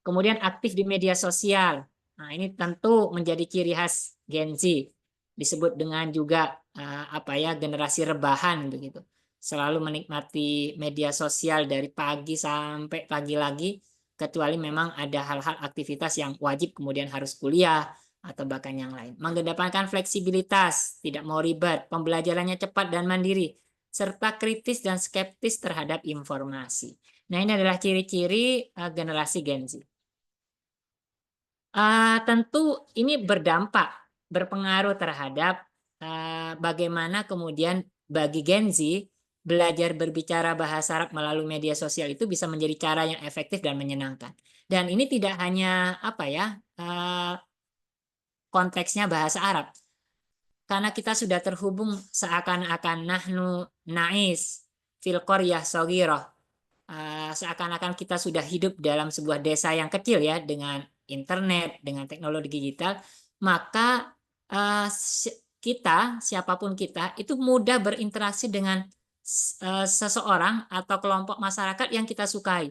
Kemudian aktif di media sosial. Nah, ini tentu menjadi ciri khas Gen Z. Disebut dengan juga generasi rebahan begitu. Selalu menikmati media sosial dari pagi sampai pagi lagi, kecuali memang ada hal-hal aktivitas yang wajib kemudian harus kuliah atau bahkan yang lain. Mengedepankan fleksibilitas, tidak mau ribet, pembelajarannya cepat dan mandiri, serta kritis dan skeptis terhadap informasi. Nah, ini adalah ciri-ciri generasi Gen Z. Tentu ini berpengaruh terhadap bagaimana kemudian bagi Gen Z belajar berbicara bahasa Arab melalui media sosial itu bisa menjadi cara yang efektif dan menyenangkan. Dan ini tidak hanya konteksnya bahasa Arab. Karena kita sudah terhubung seakan-akan nahnu na'is fil qaryah shaghirah. Seakan-akan kita sudah hidup dalam sebuah desa yang kecil ya, dengan internet, dengan teknologi digital, maka siapapun kita itu mudah berinteraksi dengan seseorang atau kelompok masyarakat yang kita sukai.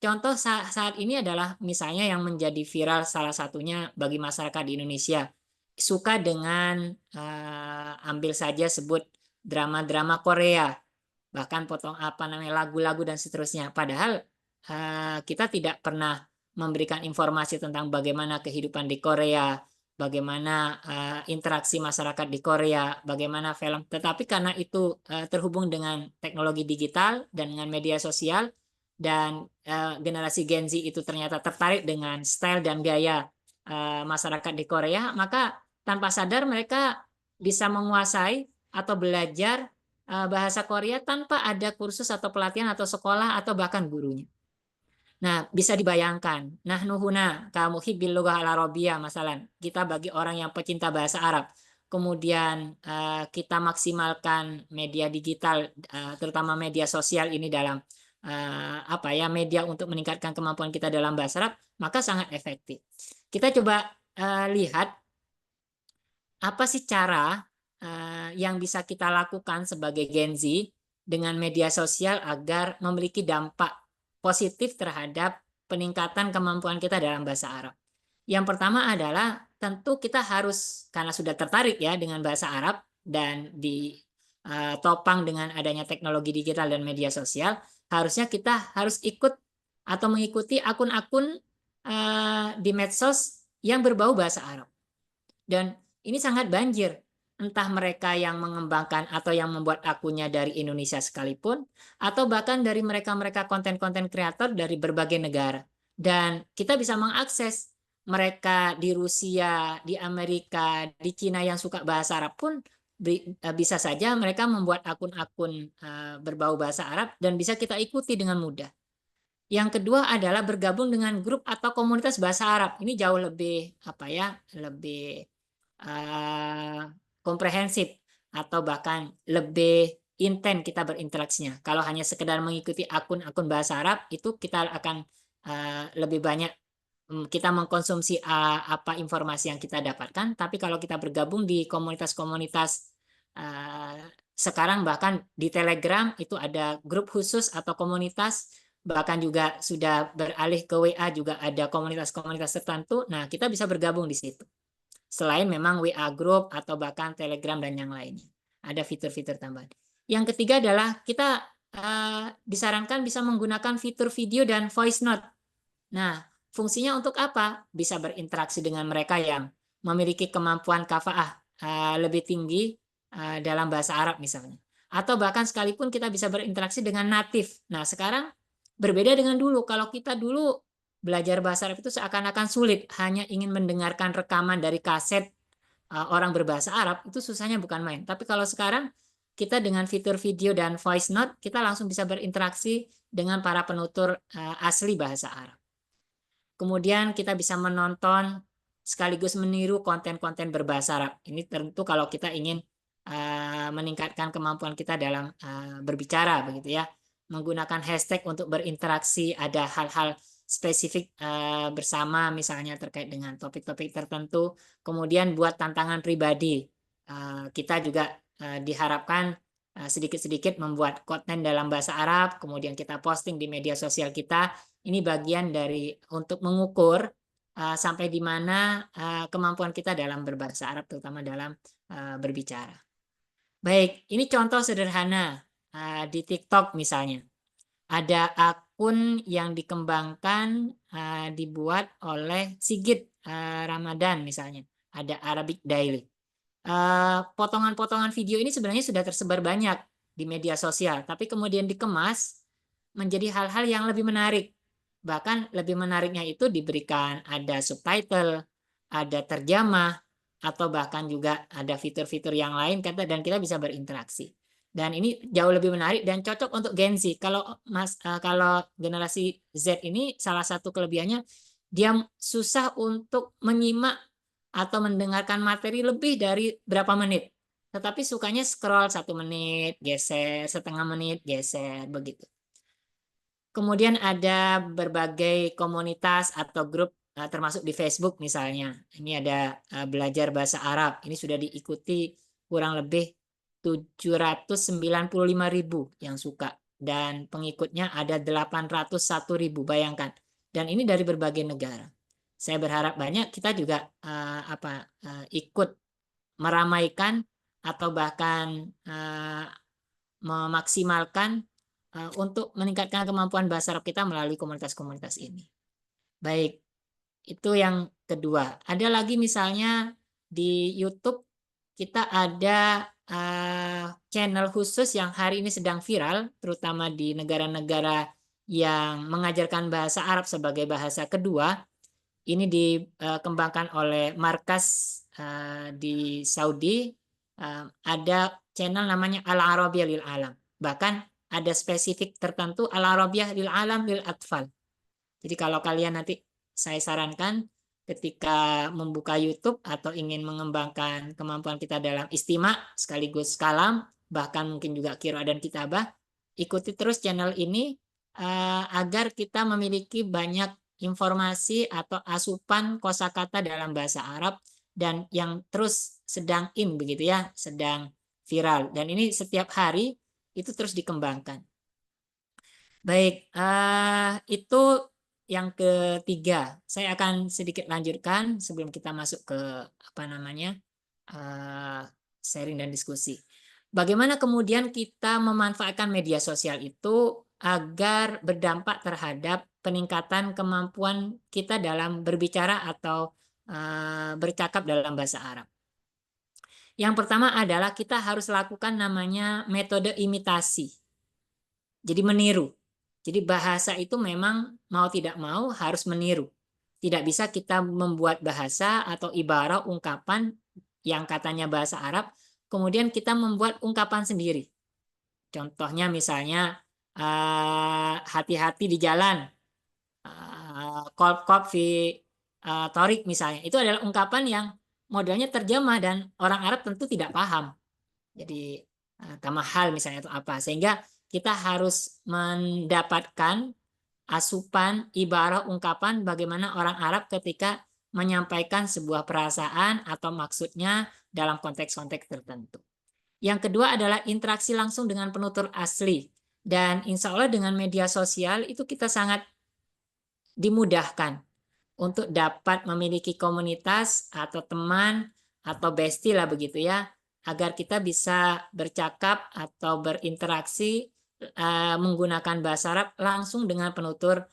Contoh saat ini adalah misalnya yang menjadi viral salah satunya bagi masyarakat di Indonesia, suka dengan ambil saja sebut drama-drama Korea, bahkan lagu-lagu dan seterusnya. Padahal kita tidak pernah memberikan informasi tentang bagaimana kehidupan di Korea, bagaimana interaksi masyarakat di Korea, bagaimana film. Tetapi karena itu terhubung dengan teknologi digital dan dengan media sosial, dan generasi Gen Z itu ternyata tertarik dengan style dan gaya masyarakat di Korea, maka tanpa sadar mereka bisa menguasai atau belajar bahasa Korea tanpa ada kursus atau pelatihan atau sekolah atau bahkan gurunya. Nah, bisa dibayangkan, nahnu huna kamuhibbil lughah al-arabiyyah masalan. Kita bagi orang yang pecinta bahasa Arab, kemudian kita maksimalkan media digital, terutama media sosial ini dalam media untuk meningkatkan kemampuan kita dalam bahasa Arab, maka sangat efektif. Kita coba lihat apa sih cara yang bisa kita lakukan sebagai Gen Z dengan media sosial agar memiliki dampak positif terhadap peningkatan kemampuan kita dalam bahasa Arab. Yang pertama adalah tentu kita harus, karena sudah tertarik ya dengan bahasa Arab dan ditopang dengan adanya teknologi digital dan media sosial, harusnya kita harus ikut atau mengikuti akun-akun di medsos yang berbau bahasa Arab. Dan ini sangat banjir. Entah mereka yang mengembangkan atau yang membuat akunnya dari Indonesia sekalipun, atau bahkan dari mereka-mereka konten-konten kreator dari berbagai negara. Dan kita bisa mengakses mereka di Rusia, di Amerika, di Cina yang suka bahasa Arab pun bisa saja mereka membuat akun-akun berbau bahasa Arab dan bisa kita ikuti dengan mudah. Yang kedua adalah bergabung dengan grup atau komunitas bahasa Arab. Ini jauh lebih lebih komprehensif atau bahkan lebih intens kita berinteraksinya. Kalau hanya sekedar mengikuti akun-akun bahasa Arab, itu kita akan lebih banyak kita mengkonsumsi apa informasi yang kita dapatkan. Tapi kalau kita bergabung di komunitas-komunitas sekarang bahkan di Telegram itu ada grup khusus atau komunitas, bahkan juga sudah beralih ke WA juga ada komunitas-komunitas tertentu. Nah, kita bisa bergabung di situ. Selain memang WA group atau bahkan Telegram dan yang lainnya. Ada fitur-fitur tambahan. Yang ketiga adalah kita disarankan bisa menggunakan fitur video dan voice note. Nah, fungsinya untuk apa? Bisa berinteraksi dengan mereka yang memiliki kemampuan kafaah lebih tinggi dalam bahasa Arab misalnya. Atau bahkan sekalipun kita bisa berinteraksi dengan natif. Nah, sekarang berbeda dengan dulu. Kalau kita dulu belajar bahasa Arab itu seakan-akan sulit. Hanya ingin mendengarkan rekaman dari kaset orang berbahasa Arab, itu susahnya bukan main. Tapi kalau sekarang kita dengan fitur video dan voice note, kita langsung bisa berinteraksi dengan para penutur asli bahasa Arab. Kemudian kita bisa menonton sekaligus meniru konten-konten berbahasa Arab. Ini tentu kalau kita ingin meningkatkan kemampuan kita dalam berbicara, begitu ya. Menggunakan hashtag untuk berinteraksi, ada hal-hal spesifik bersama, misalnya terkait dengan topik-topik tertentu. Kemudian buat tantangan pribadi, kita juga diharapkan sedikit-sedikit membuat konten dalam bahasa Arab, kemudian kita posting di media sosial kita. Ini bagian dari untuk mengukur sampai di mana kemampuan kita dalam berbahasa Arab, terutama dalam berbicara. Baik, ini contoh sederhana di TikTok misalnya. Ada akun yang dikembangkan dibuat oleh Sigit Ramadan misalnya. Ada Arabic Daily. Potongan-potongan video ini sebenarnya sudah tersebar banyak di media sosial, tapi kemudian dikemas menjadi hal-hal yang lebih menarik. Bahkan lebih menariknya itu diberikan ada subtitle, ada terjemah, atau bahkan juga ada fitur-fitur yang lain dan kita bisa berinteraksi. Dan ini jauh lebih menarik dan cocok untuk Gen Z. Kalau generasi Z ini salah satu kelebihannya dia susah untuk menyimak atau mendengarkan materi lebih dari berapa menit. Tetapi sukanya scroll 1 menit, geser, setengah menit, geser, begitu. Kemudian ada berbagai komunitas atau grup termasuk di Facebook misalnya. Ini ada belajar bahasa Arab. Ini sudah diikuti kurang lebih 795.000 yang suka. Dan pengikutnya ada 801.000, bayangkan. Dan ini dari berbagai negara. Saya berharap banyak kita juga ikut meramaikan atau bahkan memaksimalkan untuk meningkatkan kemampuan bahasa Arab kita melalui komunitas-komunitas ini. Baik, itu yang kedua. Ada lagi misalnya di YouTube kita ada channel khusus yang hari ini sedang viral, terutama di negara-negara yang mengajarkan bahasa Arab sebagai bahasa kedua. Ini dikembangkan oleh markas di Saudi. Ada channel namanya Al-Arabiyah lil Alam. Bahkan ada spesifik tertentu Al-Arabiyah lil Alam lil Atfal. Jadi kalau kalian nanti, saya sarankan ketika membuka YouTube atau ingin mengembangkan kemampuan kita dalam istima sekaligus kalam, bahkan mungkin juga qiraah dan kitabah, ikuti terus channel ini agar kita memiliki banyak informasi atau asupan kosakata dalam bahasa Arab dan yang terus sedang begitu ya, sedang viral. Dan ini setiap hari itu terus dikembangkan. Baik, itu yang ketiga. Saya akan sedikit lanjutkan sebelum kita masuk ke sharing dan diskusi. Bagaimana kemudian kita memanfaatkan media sosial itu agar berdampak terhadap peningkatan kemampuan kita dalam berbicara atau bercakap dalam bahasa Arab. Yang pertama adalah kita harus lakukan namanya metode imitasi. Jadi meniru. Jadi bahasa itu memang mau tidak mau harus meniru. Tidak bisa kita membuat bahasa atau ibarat ungkapan yang katanya bahasa Arab, kemudian kita membuat ungkapan sendiri. Contohnya misalnya hati-hati di jalan, kolb fi torik misalnya. Itu adalah ungkapan yang modelnya terjemah dan orang Arab tentu tidak paham. Jadi tamahal misalnya itu apa. Sehingga kita harus mendapatkan asupan ibarat ungkapan bagaimana orang Arab ketika menyampaikan sebuah perasaan atau maksudnya dalam konteks-konteks tertentu. Yang kedua adalah interaksi langsung dengan penutur asli. Dan insya Allah dengan media sosial itu kita sangat dimudahkan untuk dapat memiliki komunitas atau teman atau bestie lah begitu ya, agar kita bisa bercakap atau berinteraksi menggunakan bahasa Arab langsung dengan penutur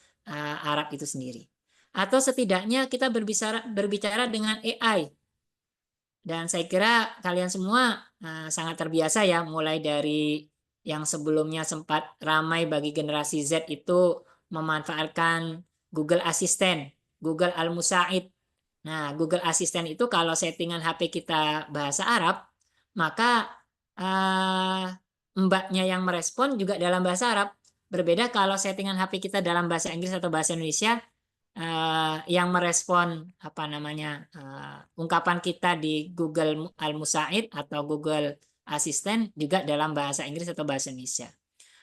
Arab itu sendiri. Atau setidaknya kita berbicara dengan AI. Dan saya kira kalian semua sangat terbiasa ya, mulai dari yang sebelumnya sempat ramai bagi generasi Z itu memanfaatkan Google Assistant, Google Al-Musaid. Nah, Google Assistant itu kalau settingan HP kita bahasa Arab, maka mbaknya yang merespon juga dalam bahasa Arab. Berbeda kalau settingan HP kita dalam bahasa Inggris atau bahasa Indonesia, yang merespon ungkapan kita di Google Al-Musaid atau Google Assistant juga dalam bahasa Inggris atau bahasa Indonesia.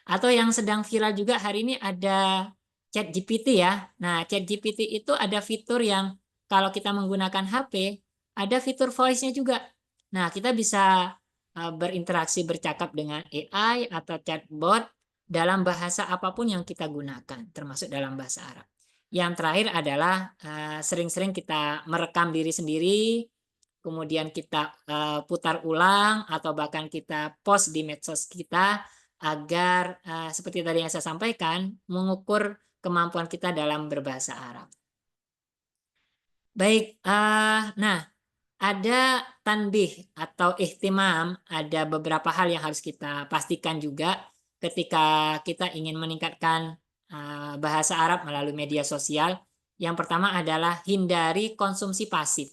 Atau yang sedang viral juga hari ini ada ChatGPT ya. Nah, ChatGPT itu ada fitur yang kalau kita menggunakan HP, ada fitur voice-nya juga. Nah, kita bisa berinteraksi bercakap dengan AI atau chatbot dalam bahasa apapun yang kita gunakan, termasuk dalam bahasa Arab. Yang terakhir adalah sering-sering kita merekam diri sendiri, kemudian kita putar ulang atau bahkan kita post di medsos kita agar seperti tadi yang saya sampaikan, mengukur kemampuan kita dalam berbahasa Arab. Baik, nah ada tanbih atau ihtimam, ada beberapa hal yang harus kita pastikan juga ketika kita ingin meningkatkan bahasa Arab melalui media sosial. Yang pertama adalah hindari konsumsi pasif.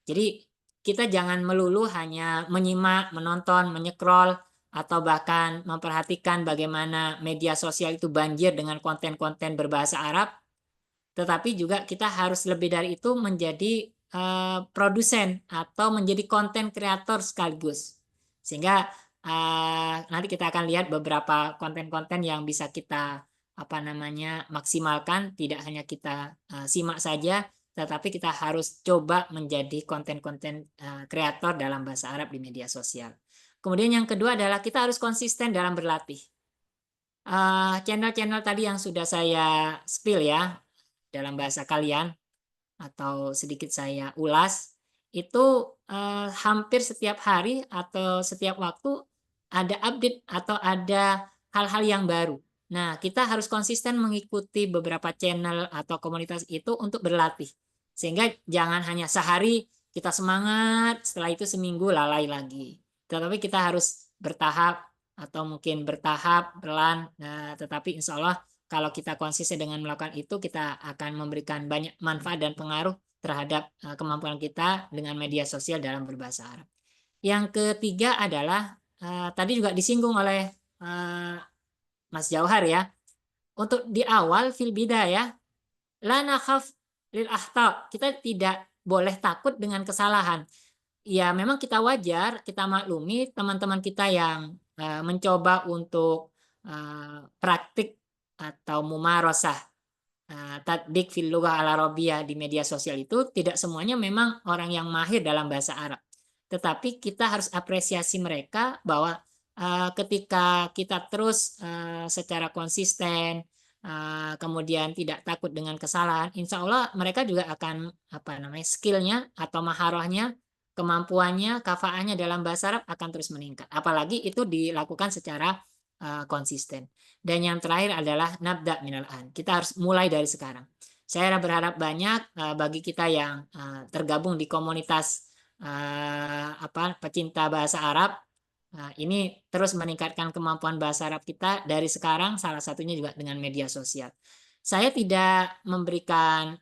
Jadi kita jangan melulu hanya menyimak, menonton, menyekrol, atau bahkan memperhatikan bagaimana media sosial itu banjir dengan konten-konten berbahasa Arab, tetapi juga kita harus lebih dari itu menjadi produsen atau menjadi konten kreator sekaligus. Sehingga nanti kita akan lihat beberapa konten-konten yang bisa kita maksimalkan, tidak hanya kita simak saja, tetapi kita harus coba menjadi konten-konten kreator dalam bahasa Arab di media sosial. Kemudian yang kedua adalah kita harus konsisten dalam berlatih. Channel-channel tadi yang sudah saya spill ya dalam bahasa kalian atau sedikit saya ulas, itu hampir setiap hari atau setiap waktu ada update atau ada hal-hal yang baru. Nah, kita harus konsisten mengikuti beberapa channel atau komunitas itu untuk berlatih. Sehingga jangan hanya sehari kita semangat, setelah itu seminggu lalai lagi. Tetapi kita harus bertahap atau mungkin bertahap, pelan, tetapi insya Allah kalau kita konsisten dengan melakukan itu, kita akan memberikan banyak manfaat dan pengaruh terhadap kemampuan kita dengan media sosial dalam berbahasa Arab. Yang ketiga adalah, tadi juga disinggung oleh Mas Jauhar ya, untuk di awal fil bidayah la nakhaf lil akhta, kita tidak boleh takut dengan kesalahan. Ya memang kita wajar, kita maklumi teman-teman kita yang mencoba untuk praktik atau mumarosah tatbik fil lughah al arabiyah di media sosial itu tidak semuanya memang orang yang mahir dalam bahasa Arab. Tetapi kita harus apresiasi mereka bahwa ketika kita terus secara konsisten, kemudian tidak takut dengan kesalahan, insya Allah mereka juga akan skillnya atau maharahnya, kemampuannya, kafaahnya dalam bahasa Arab akan terus meningkat. Apalagi itu dilakukan secara konsisten. Dan yang terakhir adalah nabda minal an. Kita harus mulai dari sekarang. Saya berharap banyak bagi kita yang tergabung di komunitas pecinta bahasa Arab, ini terus meningkatkan kemampuan bahasa Arab kita dari sekarang, salah satunya juga dengan media sosial. Saya tidak memberikan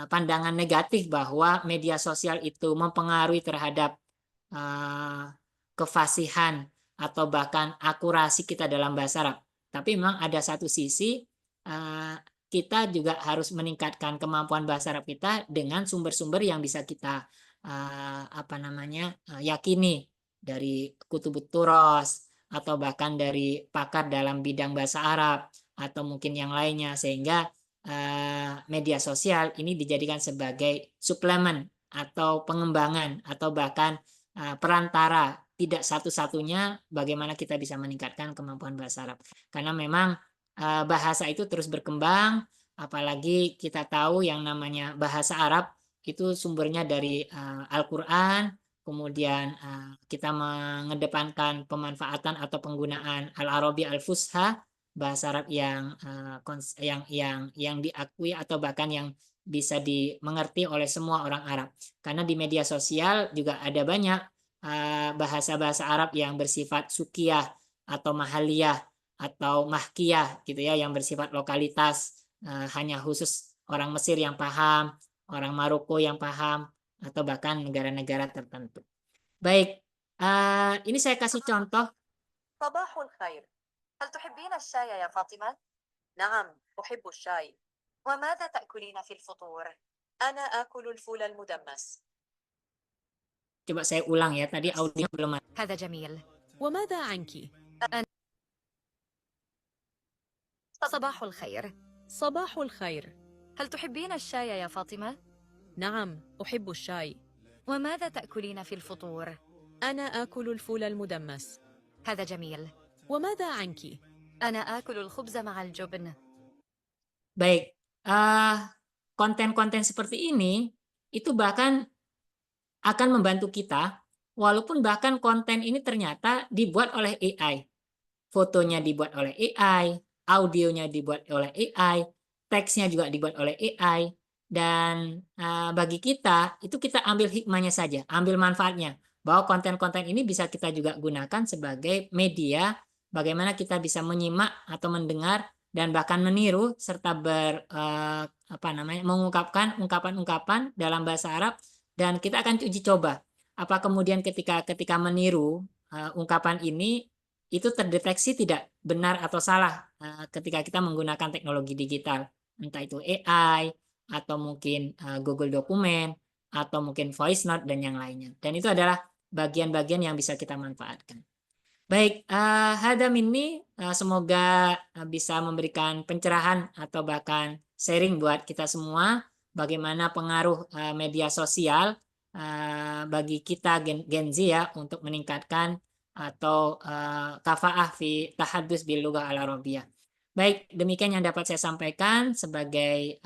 pandangan negatif bahwa media sosial itu mempengaruhi terhadap kefasihan atau bahkan akurasi kita dalam bahasa Arab. Tapi memang ada satu sisi kita juga harus meningkatkan kemampuan bahasa Arab kita dengan sumber-sumber yang bisa kita yakini dari kutubut turos atau bahkan dari pakar dalam bidang bahasa Arab atau mungkin yang lainnya, sehingga media sosial ini dijadikan sebagai suplemen atau pengembangan atau bahkan perantara tidak satu-satunya bagaimana kita bisa meningkatkan kemampuan bahasa Arab. Karena memang bahasa itu terus berkembang, apalagi kita tahu yang namanya bahasa Arab itu sumbernya dari Al-Quran, kemudian kita mengedepankan pemanfaatan atau penggunaan Al-Arabi Al-Fusha, bahasa Arab yang diakui atau bahkan yang bisa dimengerti oleh semua orang Arab. Karena di media sosial juga ada banyak bahasa-bahasa Arab yang bersifat sukiyah atau mahaliyah atau mahkiyah gitu ya, yang bersifat lokalitas, hanya khusus orang Mesir yang paham, orang Maroko yang paham, atau bahkan negara-negara tertentu. Baik, ini saya kasih contoh. صباح الخير. هل تحبين الشاي يا فاطمة؟ نعم، أحب الشاي. وماذا تأكلين في الفطور؟ أنا آكل الفول المدمس. Coba saya ulang ya, tadi audio belum ada. هذا جميل. وماذا عنك؟ صباح الخير. صباح الخير. هل تحبين الشاي يا فاطمة؟ نعم، أحب الشاي. وماذا تأكلين في الفطور؟ أنا آكل الفول المدمس. هذا جميل. وماذا عنك؟ أنا آكل الخبز مع الجبن. Baik, konten-konten seperti ini itu bahkan akan membantu kita, walaupun bahkan konten ini ternyata dibuat oleh AI. Fotonya dibuat oleh AI, audionya dibuat oleh AI, teksnya juga dibuat oleh AI, dan bagi kita, itu kita ambil hikmahnya saja, ambil manfaatnya, bahwa konten-konten ini bisa kita juga gunakan sebagai media, bagaimana kita bisa menyimak atau mendengar, dan bahkan meniru, serta mengungkapkan ungkapan-ungkapan dalam bahasa Arab, dan kita akan uji coba, apa kemudian ketika meniru ungkapan ini, itu terdeteksi tidak benar atau salah ketika kita menggunakan teknologi digital, entah itu AI, atau mungkin Google Dokumen, atau mungkin voice note, dan yang lainnya. Dan itu adalah bagian-bagian yang bisa kita manfaatkan. Baik, hadam ini semoga bisa memberikan pencerahan atau bahkan sharing buat kita semua, bagaimana pengaruh media sosial bagi kita Gen Z ya, untuk meningkatkan atau kafaah fi tahaddus bil lughah al arabiyah. Baik, demikian yang dapat saya sampaikan sebagai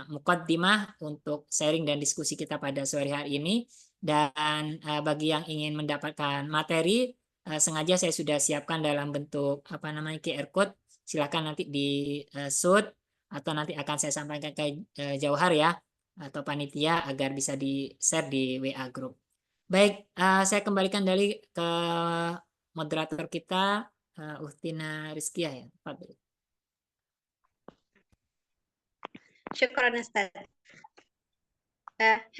muqaddimah untuk sharing dan diskusi kita pada sore hari ini. Dan bagi yang ingin mendapatkan materi, sengaja saya sudah siapkan dalam bentuk QR code. Silakan nanti di shoot atau nanti akan saya sampaikan ke Jauhar ya, atau panitia, agar bisa di-share di WA group. Baik, saya kembalikan dari ke moderator kita, Uhtina Rizkia ya. شكرا أستاذ.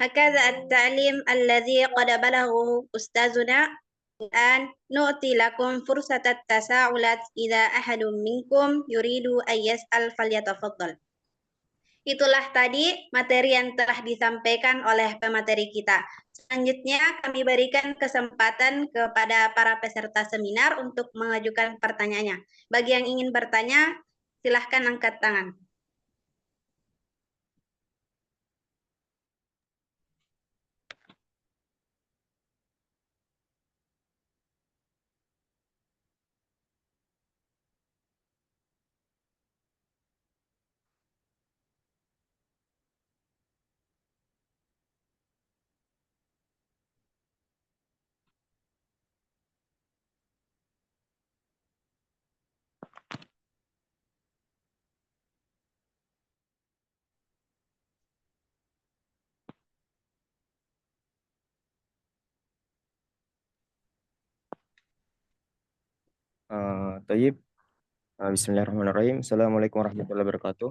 هكذا التعليم الذي قد بلغه أستاذنا. الآن نعطي لكم فرصة التساؤلات. إذا أحد منكم يريد أن يسأل فليتفضل. Itulah tadi materi yang telah disampaikan oleh pemateri kita. Selanjutnya kami berikan kesempatan kepada para peserta seminar untuk mengajukan pertanyaannya. Bagi yang ingin bertanya, silahkan angkat tangan. Tayyib. Bismillahirrahmanirrahim. Assalamualaikum warahmatullahi wabarakatuh.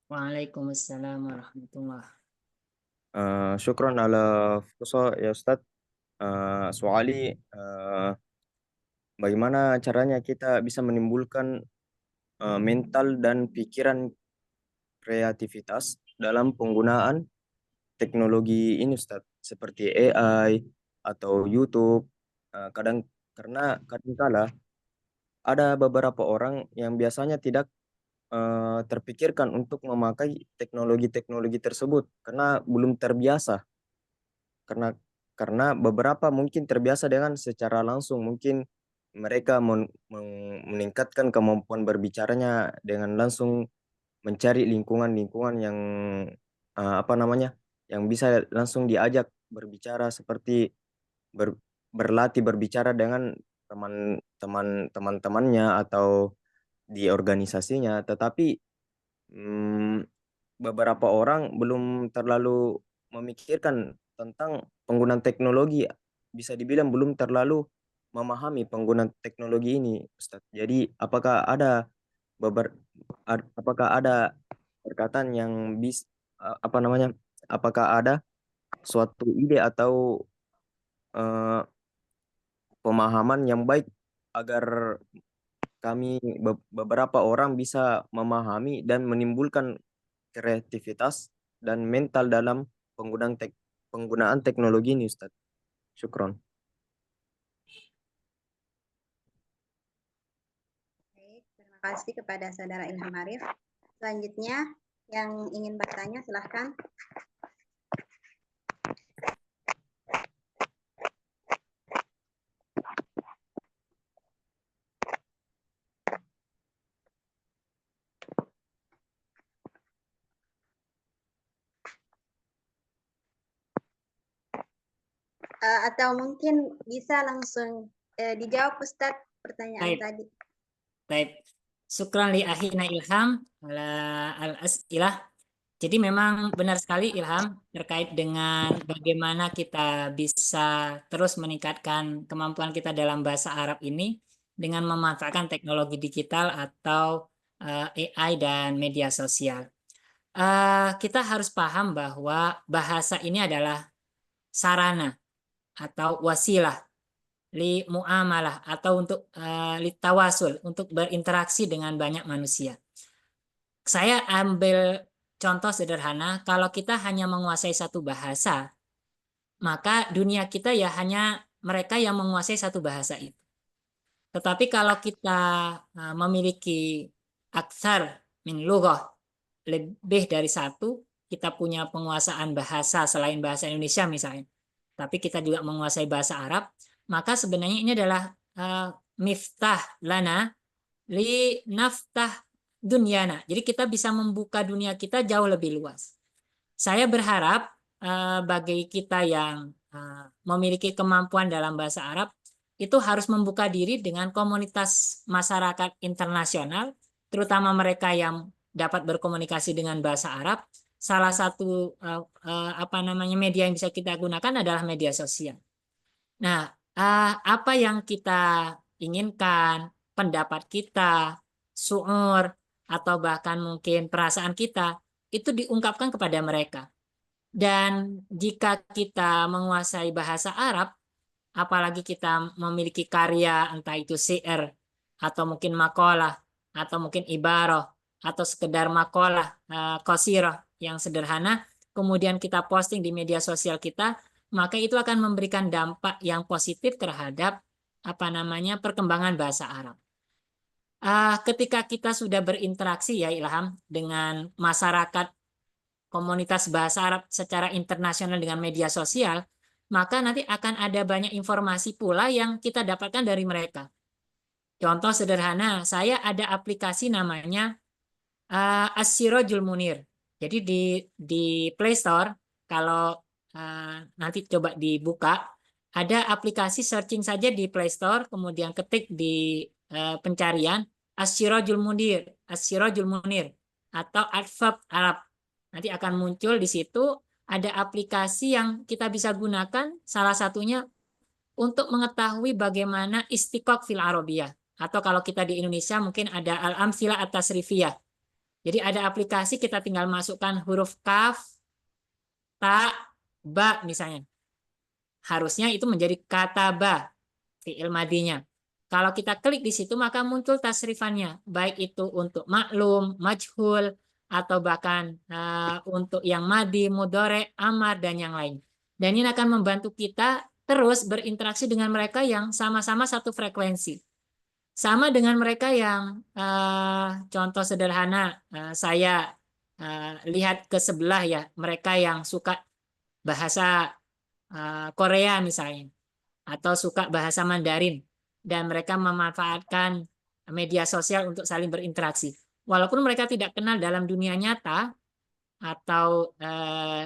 Waalaikumsalam warahmatullahi. Syukran ala fursa ya Ustadz. Soali, bagaimana caranya kita bisa menimbulkan mental dan pikiran kreativitas dalam penggunaan teknologi ini Ustadz, seperti AI atau YouTube. Karena kadangkala ada beberapa orang yang biasanya tidak terpikirkan untuk memakai teknologi-teknologi tersebut karena belum terbiasa. Karena karena beberapa mungkin terbiasa dengan secara langsung, mungkin mereka meningkatkan kemampuan berbicaranya dengan langsung mencari lingkungan-lingkungan yang apa namanya, yang bisa langsung diajak berbicara, seperti berlatih berbicara dengan teman-temannya atau di organisasinya. Tetapi beberapa orang belum terlalu memikirkan tentang penggunaan teknologi, bisa dibilang belum terlalu memahami penggunaan teknologi ini, Ustadz. Jadi apakah ada perkataan yang apa namanya, apakah ada suatu ide atau eh, pemahaman yang baik agar beberapa orang bisa memahami dan menimbulkan kreativitas dan mental dalam penggunaan teknologi ini, Ustaz. Syukron. Baik, terima kasih kepada Saudara Ilham Arif. Selanjutnya, yang ingin bertanya silahkan. Atau mungkin bisa langsung dijawab Ustadz pertanyaan Baik. tadi. Baik. Syukran li akhina Ilham ala al-as'ilah. Jadi memang benar sekali Ilham terkait dengan bagaimana kita bisa terus meningkatkan kemampuan kita dalam bahasa Arab ini dengan memanfaatkan teknologi digital atau AI dan media sosial. Kita harus paham bahwa bahasa ini adalah sarana atau wasilah li muamalah atau untuk li tawasul, untuk berinteraksi dengan banyak manusia. Saya ambil contoh sederhana, kalau kita hanya menguasai satu bahasa, maka dunia kita ya hanya mereka yang menguasai satu bahasa itu. Tetapi kalau kita memiliki aksar min lughah, lebih dari satu, kita punya penguasaan bahasa selain bahasa Indonesia misalnya, tapi kita juga menguasai bahasa Arab, maka sebenarnya ini adalah miftah lana li naftah dunyana. Jadi kita bisa membuka dunia kita jauh lebih luas. Saya berharap bagi kita yang memiliki kemampuan dalam bahasa Arab, itu harus membuka diri dengan komunitas masyarakat internasional, terutama mereka yang dapat berkomunikasi dengan bahasa Arab. Salah satu media yang bisa kita gunakan adalah media sosial. Nah, apa yang kita inginkan, pendapat kita, su'ur, atau bahkan mungkin perasaan kita, itu diungkapkan kepada mereka. Dan jika kita menguasai bahasa Arab, apalagi kita memiliki karya, entah itu syair, atau mungkin makalah, atau mungkin ibarah, atau sekedar makalah, qasirah yang sederhana, kemudian kita posting di media sosial kita, maka itu akan memberikan dampak yang positif terhadap perkembangan bahasa Arab. Ketika kita sudah berinteraksi ya Ilham dengan masyarakat komunitas bahasa Arab secara internasional dengan media sosial, maka nanti akan ada banyak informasi pula yang kita dapatkan dari mereka. Contoh sederhana, saya ada aplikasi namanya As-Sirajul Munir. Jadi di Play Store, kalau nanti coba dibuka, ada aplikasi searching saja di Play Store, kemudian ketik di pencarian As-Sirajul Munir, As-Sirajul Munir atau Adverb Arab. Nanti akan muncul di situ ada aplikasi yang kita bisa gunakan, salah satunya untuk mengetahui bagaimana istiqaq fil Arabiyah, atau kalau kita di Indonesia mungkin ada Al-Amsilah At-Tasrifiyah. Jadi ada aplikasi kita tinggal masukkan huruf kaf, ta, ba misalnya. Harusnya itu menjadi kata ba, fi'il madinya. Kalau kita klik di situ maka muncul tasrifannya, baik itu untuk maklum, majhul, atau bahkan untuk yang madi, mudhari, amar, dan yang lain. Dan ini akan membantu kita terus berinteraksi dengan mereka yang sama-sama satu frekuensi. Sama dengan mereka yang contoh sederhana, saya lihat ke sebelah ya, mereka yang suka bahasa Korea misalnya, atau suka bahasa Mandarin, dan mereka memanfaatkan media sosial untuk saling berinteraksi. Walaupun mereka tidak kenal dalam dunia nyata atau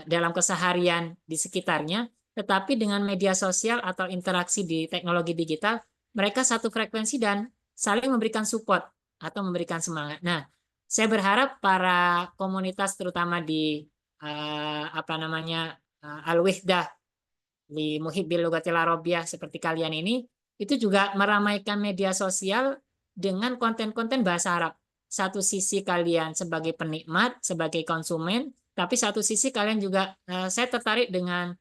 dalam keseharian di sekitarnya, tetapi dengan media sosial atau interaksi di teknologi digital, mereka satu frekuensi dan saling memberikan support atau memberikan semangat. Nah, saya berharap para komunitas terutama di Al-Wihdah di Muhibbil Lughatil Arabiyyah seperti kalian ini, itu juga meramaikan media sosial dengan konten-konten bahasa Arab. Satu sisi kalian sebagai penikmat, sebagai konsumen, tapi satu sisi kalian juga, saya tertarik dengan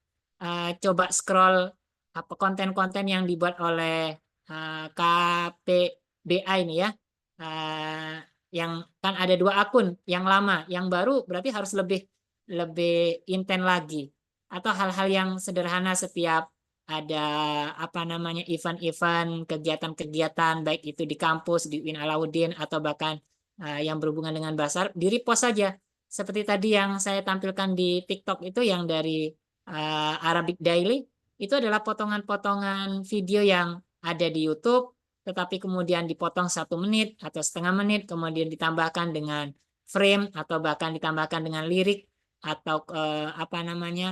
coba scroll apa konten-konten yang dibuat oleh KPBA ini ya, yang kan ada 2 akun, yang lama, yang baru berarti harus lebih intens lagi, atau hal-hal yang sederhana setiap ada event-event, kegiatan-kegiatan baik itu di kampus, di UIN Alauddin, atau bahkan yang berhubungan dengan bahasa Arab, di repost saja. Seperti tadi yang saya tampilkan di TikTok itu yang dari Arabic Daily, itu adalah potongan-potongan video yang ada di YouTube, tetapi kemudian dipotong 1 menit atau setengah menit, kemudian ditambahkan dengan frame atau bahkan ditambahkan dengan lirik atau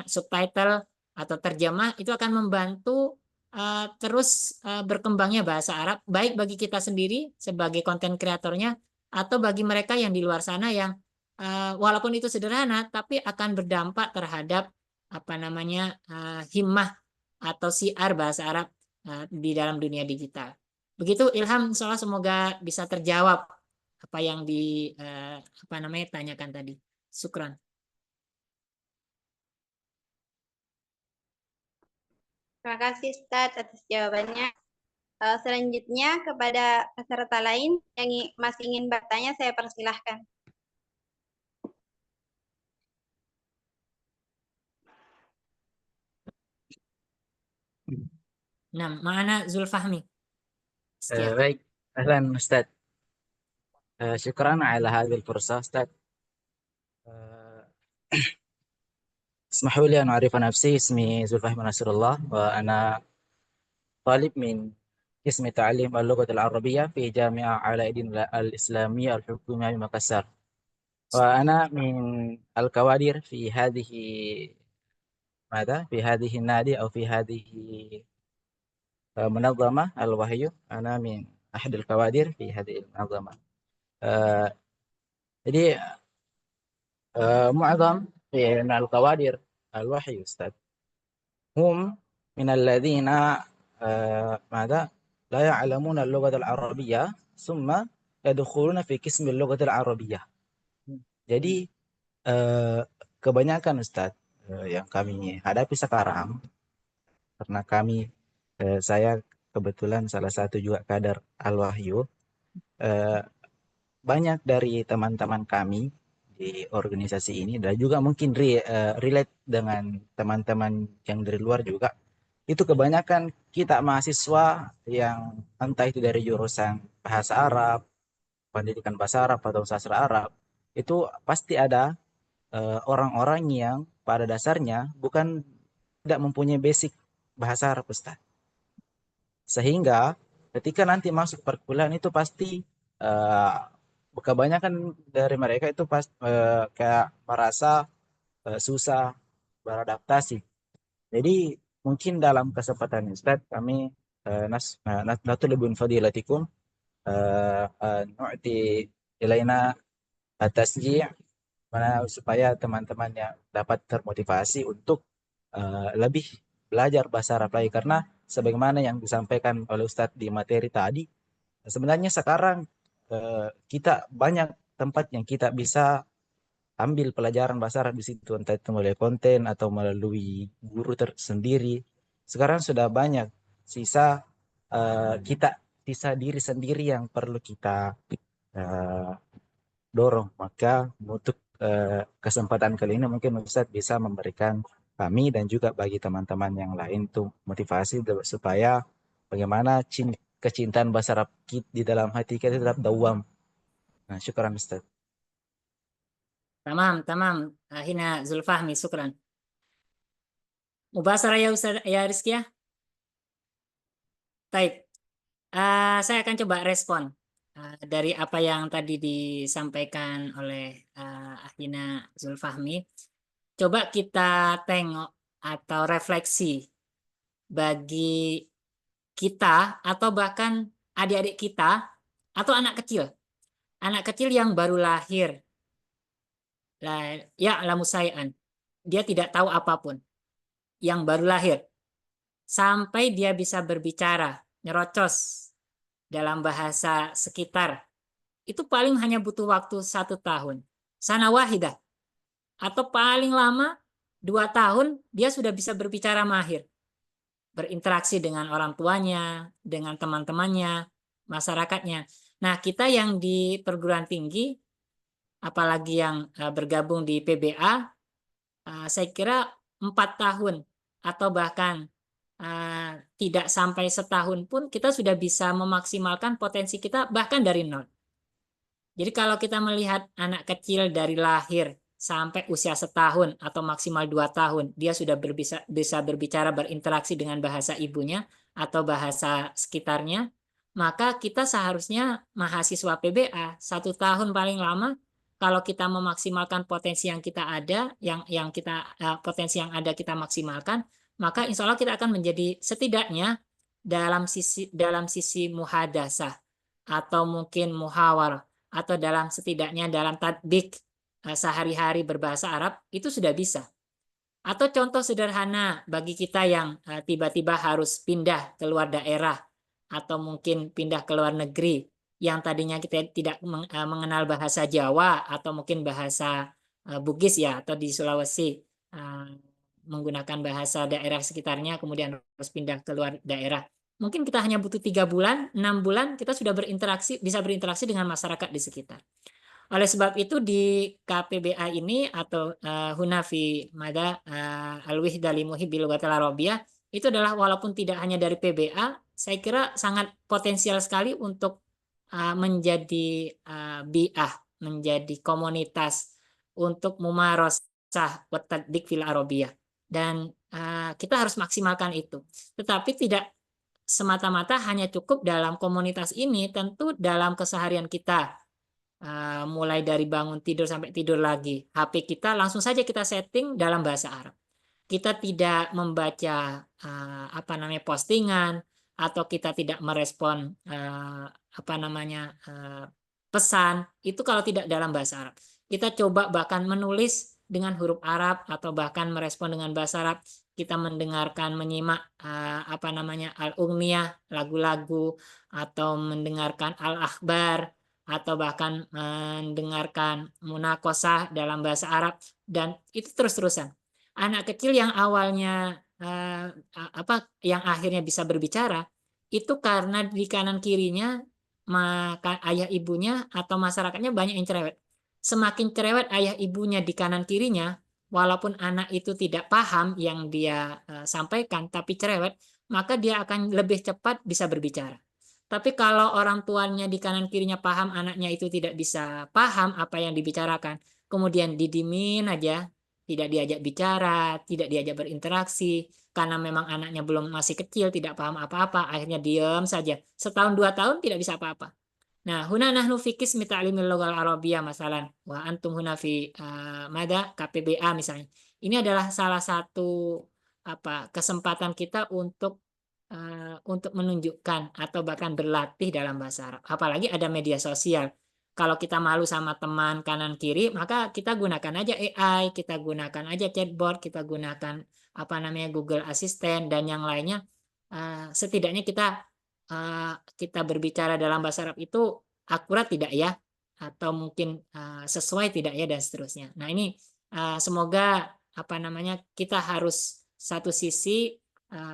subtitle atau terjemah, itu akan membantu terus berkembangnya bahasa Arab, baik bagi kita sendiri sebagai konten kreatornya atau bagi mereka yang di luar sana yang walaupun itu sederhana tapi akan berdampak terhadap himmah atau siar bahasa Arab di dalam dunia digital. Begitu Ilham, insyaallah semoga bisa terjawab apa yang tanyakan tadi. Syukran. Terima kasih Ustadz atas jawabannya. Selanjutnya kepada peserta lain yang masih ingin bertanya, saya persilahkan. Nah, mana Zulfahmi? baik, أهلا أستاذ. شكرا على هذه الفرصة أستاذ. اسمحوا لي أن أعرف نفسي. اسمي زلفهمي نصر الله، وأنا طالب من قسم تعليم اللغة العربية في جامعة علاء الدين الإسلامية الحكومية بمكسر، وأنا من الكوادر في هذه النادي أو في هذه منظمة الوحي. أنا من أحد الكوادر في هذه المنظمة. jadi معظم من الكوادر الوحي أستاذ هم من الذين لا يعلمون اللغة العربية ثم يدخلون في قسم اللغة العربية. Jadi kebanyakan Ustadz yang kami hadapi sekarang, karena saya kebetulan salah satu juga kader Al-Wahyu, banyak dari teman-teman kami di organisasi ini dan juga mungkin relate dengan teman-teman yang dari luar juga, itu kebanyakan kita mahasiswa yang entah itu dari jurusan bahasa Arab, pendidikan bahasa Arab atau sastra Arab, itu pasti ada orang-orang yang pada dasarnya bukan tidak mempunyai basic bahasa Arab Ustaz. Sehingga ketika nanti masuk perkuliahan itu pasti kebanyakan dari mereka itu kayak merasa susah beradaptasi. Jadi mungkin dalam kesempatan Ustaz kami natlubu min fadilatikum nu'ti ilaina at-tasji' supaya teman-teman yang dapat termotivasi untuk lebih belajar bahasa Arab lagi, karena sebagaimana yang disampaikan oleh Ustadz di materi tadi, sebenarnya sekarang kita banyak tempat yang kita bisa ambil pelajaran bahasa Arab di situ, entah itu melalui konten atau melalui guru tersendiri. Sekarang sudah banyak sisa diri sendiri yang perlu kita dorong. Maka untuk kesempatan kali ini mungkin Ustadz bisa memberikan kami dan juga bagi teman-teman yang lain tuh motivasi supaya bagaimana kecintaan bahasa Arab di dalam hati kita tetap dawam. Nah, syukran Ustaz. Tamam. Hina Zulfahmi, syukran. Mubasarah ya Ustaz ya Rizky ya. Baik. Saya akan coba respon dari apa yang tadi disampaikan oleh Ahina Zulfahmi. Coba kita tengok atau refleksi bagi kita atau bahkan adik-adik kita atau anak kecil yang baru lahir, ya lamusaian, dia tidak tahu apapun, yang baru lahir, sampai dia bisa berbicara, nyerocos dalam bahasa sekitar, itu paling hanya butuh waktu 1 tahun, sana wahidah, atau paling lama 2 tahun dia sudah bisa berbicara mahir, berinteraksi dengan orang tuanya, dengan teman-temannya, masyarakatnya. Nah, kita yang di perguruan tinggi, apalagi yang bergabung di PBA, saya kira 4 tahun atau bahkan tidak sampai setahun pun kita sudah bisa memaksimalkan potensi kita bahkan dari nol. Jadi kalau kita melihat anak kecil dari lahir sampai usia 1 tahun atau maksimal 2 tahun, dia sudah bisa berbicara, berinteraksi dengan bahasa ibunya atau bahasa sekitarnya, maka kita seharusnya mahasiswa PBA 1 tahun paling lama, kalau kita memaksimalkan potensi yang kita ada, potensi yang ada kita maksimalkan, maka insya Allah kita akan menjadi setidaknya dalam sisi muhadasah atau mungkin muhawarah atau setidaknya dalam tatbik sehari-hari berbahasa Arab itu sudah bisa. Atau contoh sederhana bagi kita yang tiba-tiba harus pindah ke luar daerah atau mungkin pindah ke luar negeri yang tadinya kita tidak mengenal bahasa Jawa atau mungkin bahasa Bugis ya, atau di Sulawesi menggunakan bahasa daerah sekitarnya kemudian harus pindah ke luar daerah. Mungkin kita hanya butuh 3 bulan, 6 bulan kita sudah bisa berinteraksi dengan masyarakat di sekitar. Oleh sebab itu di KPBA ini atau Hunafi Mada Al-Wihdah li Muhibbil Lughatil Arabiyyah itu adalah walaupun tidak hanya dari PBA, saya kira sangat potensial sekali untuk menjadi bi'ah, menjadi komunitas untuk mumarasah wa tatbiq fil Arabiyyah. Dan kita harus maksimalkan itu. Tetapi tidak semata-mata hanya cukup dalam komunitas ini, tentu dalam keseharian kita, mulai dari bangun tidur sampai tidur lagi, HP kita langsung saja kita setting dalam bahasa Arab. Kita tidak membaca postingan atau kita tidak merespon pesan itu kalau tidak dalam bahasa Arab. Kita coba bahkan menulis dengan huruf Arab atau bahkan merespon dengan bahasa Arab. Kita mendengarkan, menyimak al-ughniyah, lagu-lagu, atau mendengarkan al-akhbar, atau bahkan mendengarkan munakosah dalam bahasa Arab, dan itu terus-terusan. Anak kecil yang awalnya yang akhirnya bisa berbicara itu karena di kanan kirinya maka ayah ibunya atau masyarakatnya banyak yang cerewet. Semakin cerewet ayah ibunya di kanan kirinya, walaupun anak itu tidak paham yang dia sampaikan, tapi cerewet, maka dia akan lebih cepat bisa berbicara. Tapi kalau orang tuanya di kanan kirinya paham, anaknya itu tidak bisa paham apa yang dibicarakan, kemudian didimin aja, tidak diajak bicara, tidak diajak berinteraksi, karena memang anaknya masih kecil, tidak paham apa-apa, akhirnya diam saja. Setahun 2 tahun tidak bisa apa-apa. Nah, huna nahnu fi qismi ta'limil lughal arabiyyah masalan, wa antum huna fi mada KPBA misalnya. Ini adalah salah satu kesempatan kita untuk menunjukkan atau bahkan berlatih dalam bahasa Arab. Apalagi ada media sosial. Kalau kita malu sama teman kanan kiri, maka kita gunakan aja AI, kita gunakan aja chatbot, kita gunakan Google Assistant dan yang lainnya. Setidaknya kita berbicara dalam bahasa Arab itu akurat tidak ya, atau mungkin sesuai tidak ya, dan seterusnya. Nah, ini semoga kita harus satu sisi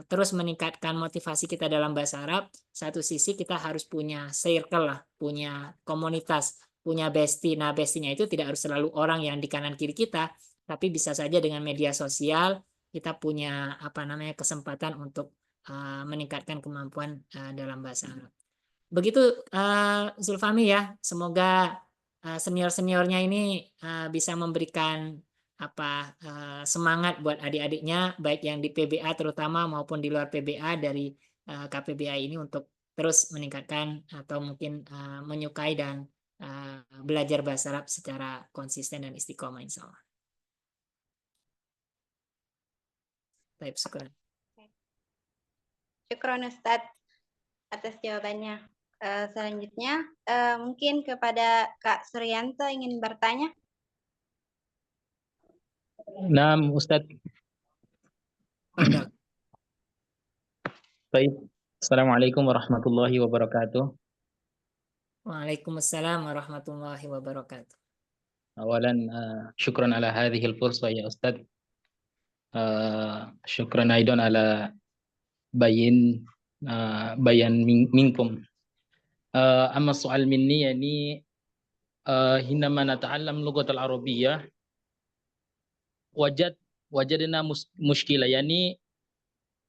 terus meningkatkan motivasi kita dalam bahasa Arab, satu sisi kita harus punya circle lah, punya komunitas, punya bestie. Nah, bestinya itu tidak harus selalu orang yang di kanan kiri kita, tapi bisa saja dengan media sosial kita punya kesempatan untuk meningkatkan kemampuan dalam bahasa Arab. Begitu Zulfahmi ya, semoga senior-seniornya ini bisa memberikan semangat buat adik-adiknya baik yang di PBA terutama maupun di luar PBA dari KPBA ini untuk terus meningkatkan atau mungkin menyukai dan belajar bahasa Arab secara konsisten dan istiqomah insya Allah. Baik, syukur. Syukron Ustadz atas jawabannya. Selanjutnya mungkin kepada Kak Suryanto ingin bertanya. Naam Ustadz. Baik. Assalamualaikum warahmatullahi wabarakatuh. Waalaikumsalam warahmatullahi wabarakatuh. Awalan syukran ala hadhil fursa ya Ustadz. Syukran aidan ala bayan minkum. Amma soal minni yani hinama nata'allam lughat al-arabiyyah wajadna mushkilah yani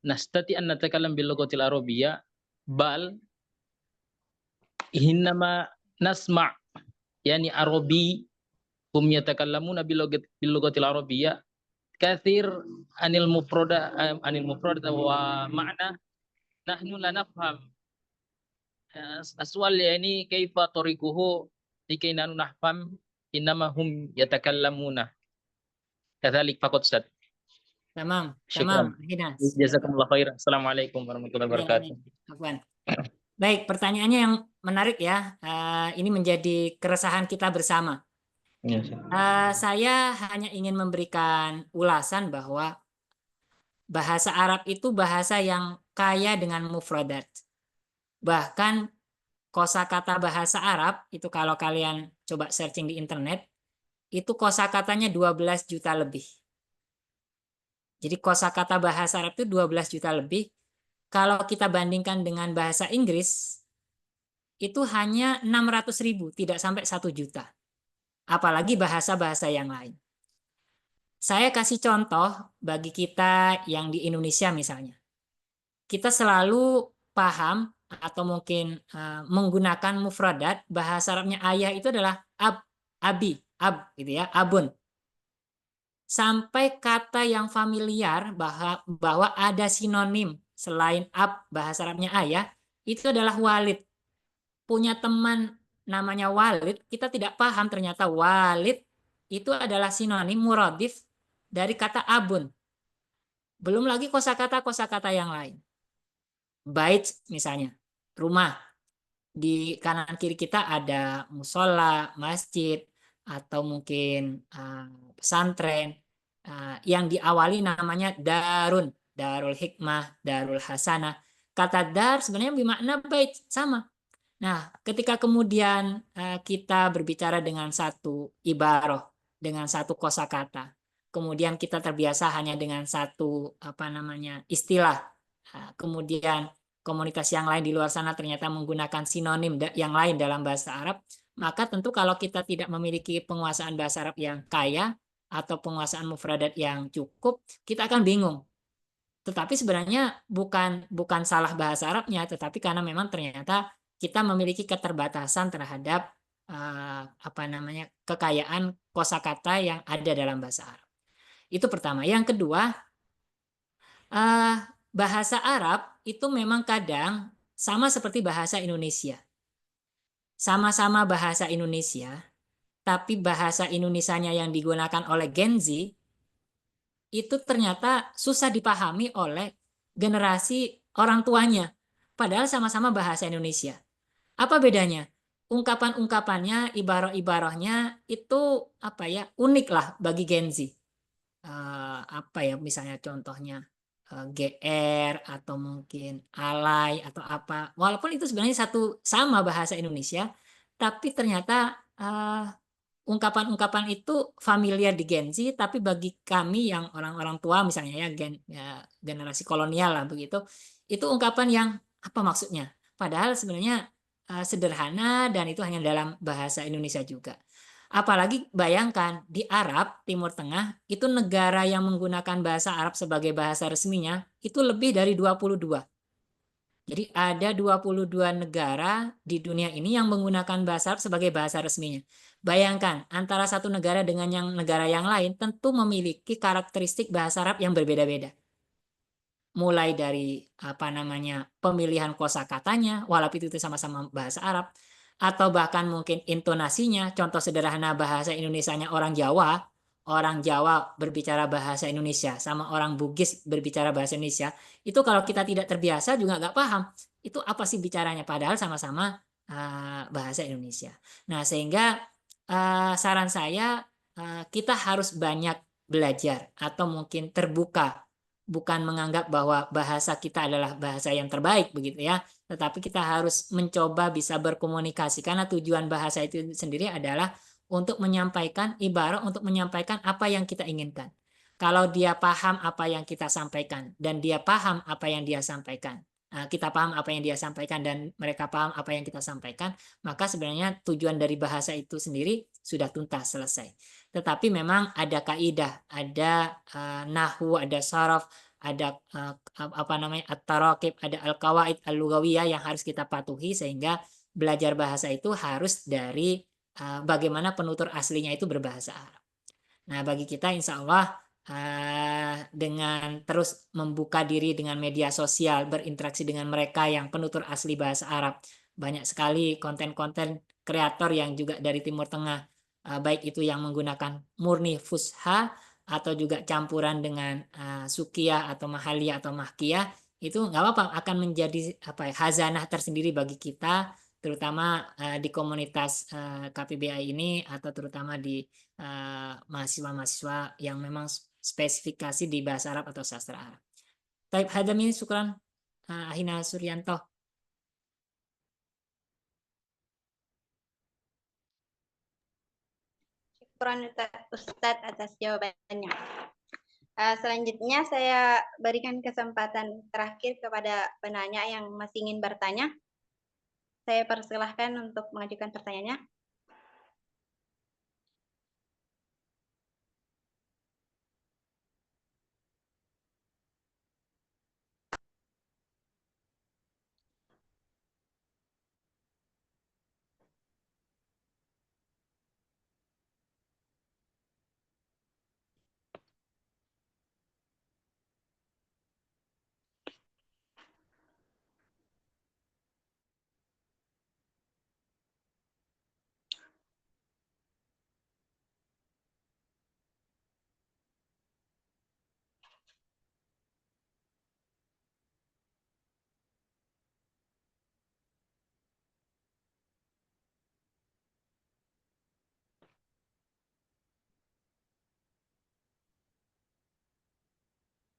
nastati an natakallam bil lughati al-arabiyyah bal hinama nasma' yani arabi hum yatakallamuna bil lughati al-arabiyyah kathir anil mufrada wa ma'na nahnu la nafham aswal yani kaifa tariquhu likay nahfam innama hum yatakallamuna kadzalik faqat Ustaz. Tamam. Jazakumullah khair. Assalamualaikum warahmatullahi wabarakatuh. Baik, pertanyaannya yang menarik ya. Ini menjadi keresahan kita bersama. Saya hanya ingin memberikan ulasan bahwa bahasa Arab itu bahasa yang kaya dengan mufradat. Bahkan kosakata bahasa Arab itu kalau kalian coba searching di internet, itu kosakatanya 12 juta lebih. Jadi kosakata bahasa Arab itu 12 juta lebih. Kalau kita bandingkan dengan bahasa Inggris, itu hanya 600.000, tidak sampai 1 juta. Apalagi bahasa-bahasa yang lain. Saya kasih contoh bagi kita yang di Indonesia misalnya. Kita selalu paham atau mungkin menggunakan mufradat, bahasa Arabnya ayah itu adalah ab, abi, ab gitu ya, abun. Sampai kata yang familiar bahwa ada sinonim selain ab bahasa Arabnya ayah, itu adalah walid. Punya teman namanya Walid, kita tidak paham ternyata Walid itu adalah sinonim muradif dari kata abun. Belum lagi kosakata-kosakata yang lain. Bait misalnya, rumah. Di kanan kiri kita ada musola, masjid, atau mungkin pesantren yang diawali namanya darun, darul hikmah, darul hasanah. Kata dar sebenarnya bermakna bait, sama. Nah, ketika kemudian kita berbicara dengan satu ibaroh, dengan satu kosakata, kemudian kita terbiasa hanya dengan satu istilah, kemudian komunitas yang lain di luar sana ternyata menggunakan sinonim yang lain dalam bahasa Arab, maka tentu kalau kita tidak memiliki penguasaan bahasa Arab yang kaya atau penguasaan mufradat yang cukup, kita akan bingung. Tetapi sebenarnya bukan salah bahasa Arabnya, tetapi karena memang ternyata kita memiliki keterbatasan terhadap kekayaan kosakata yang ada dalam bahasa Arab. Itu pertama. Yang kedua, bahasa Arab itu memang kadang sama seperti bahasa Indonesia. Sama-sama bahasa Indonesia, tapi bahasa Indonesianya yang digunakan oleh Gen Z itu ternyata susah dipahami oleh generasi orang tuanya. Padahal sama-sama bahasa Indonesia. Apa bedanya? Ungkapan-ungkapannya, ibarah-ibarahnya itu unik lah bagi Gen Z. Misalnya contohnya GR atau mungkin alay atau apa. Walaupun itu sebenarnya sama bahasa Indonesia, tapi ternyata ungkapan-ungkapan itu familiar di Gen Z, tapi bagi kami yang orang-orang tua misalnya generasi kolonial lah begitu, itu ungkapan yang apa maksudnya? Padahal sebenarnya sederhana dan itu hanya dalam bahasa Indonesia juga. Apalagi bayangkan di Arab Timur Tengah itu negara yang menggunakan bahasa Arab sebagai bahasa resminya itu lebih dari 22. Jadi ada 22 negara di dunia ini yang menggunakan bahasa Arab sebagai bahasa resminya. Bayangkan, antara satu negara dengan negara yang lain tentu memiliki karakteristik bahasa Arab yang berbeda-beda. Mulai dari pemilihan kosakatanya, walaupun itu sama-sama bahasa Arab, atau bahkan mungkin intonasinya. Contoh sederhana bahasa Indonesianya orang Jawa berbicara bahasa Indonesia sama orang Bugis berbicara bahasa Indonesia, itu kalau kita tidak terbiasa juga nggak paham itu apa sih bicaranya, padahal sama-sama bahasa Indonesia. Nah, sehingga saran saya kita harus banyak belajar atau mungkin terbuka, bukan menganggap bahwa bahasa kita adalah bahasa yang terbaik begitu ya, tetapi kita harus mencoba bisa berkomunikasi, karena tujuan bahasa itu sendiri adalah untuk menyampaikan, ibarat untuk menyampaikan apa yang kita inginkan. Kalau dia paham apa yang kita sampaikan dan dia paham apa yang dia sampaikan, kita paham apa yang dia sampaikan dan mereka paham apa yang kita sampaikan, maka sebenarnya tujuan dari bahasa itu sendiri sudah tuntas selesai. Tetapi memang ada kaidah, ada nahwu, ada saraf, ada at-tarakib, ada al-qawaid al-lughawiyah yang harus kita patuhi, sehingga belajar bahasa itu harus dari bagaimana penutur aslinya itu berbahasa Arab. Nah, bagi kita insya Allah dengan terus membuka diri dengan media sosial, berinteraksi dengan mereka yang penutur asli bahasa Arab, banyak sekali konten-konten kreator yang juga dari Timur Tengah, baik itu yang menggunakan murni fusha atau juga campuran dengan sukiyah atau mahaliyah atau mahkiyah, itu nggak apa-apa, akan menjadi khazanah tersendiri bagi kita, terutama di komunitas KPBI ini, atau terutama di mahasiswa-mahasiswa yang memang spesifikasi di bahasa Arab atau sastra Arab. Taib hadami, syukran Ahina Suryanto. Syukran Ustadz atas jawabannya. Selanjutnya saya berikan kesempatan terakhir kepada penanya yang masih ingin bertanya. Saya persilahkan untuk mengajukan pertanyaannya.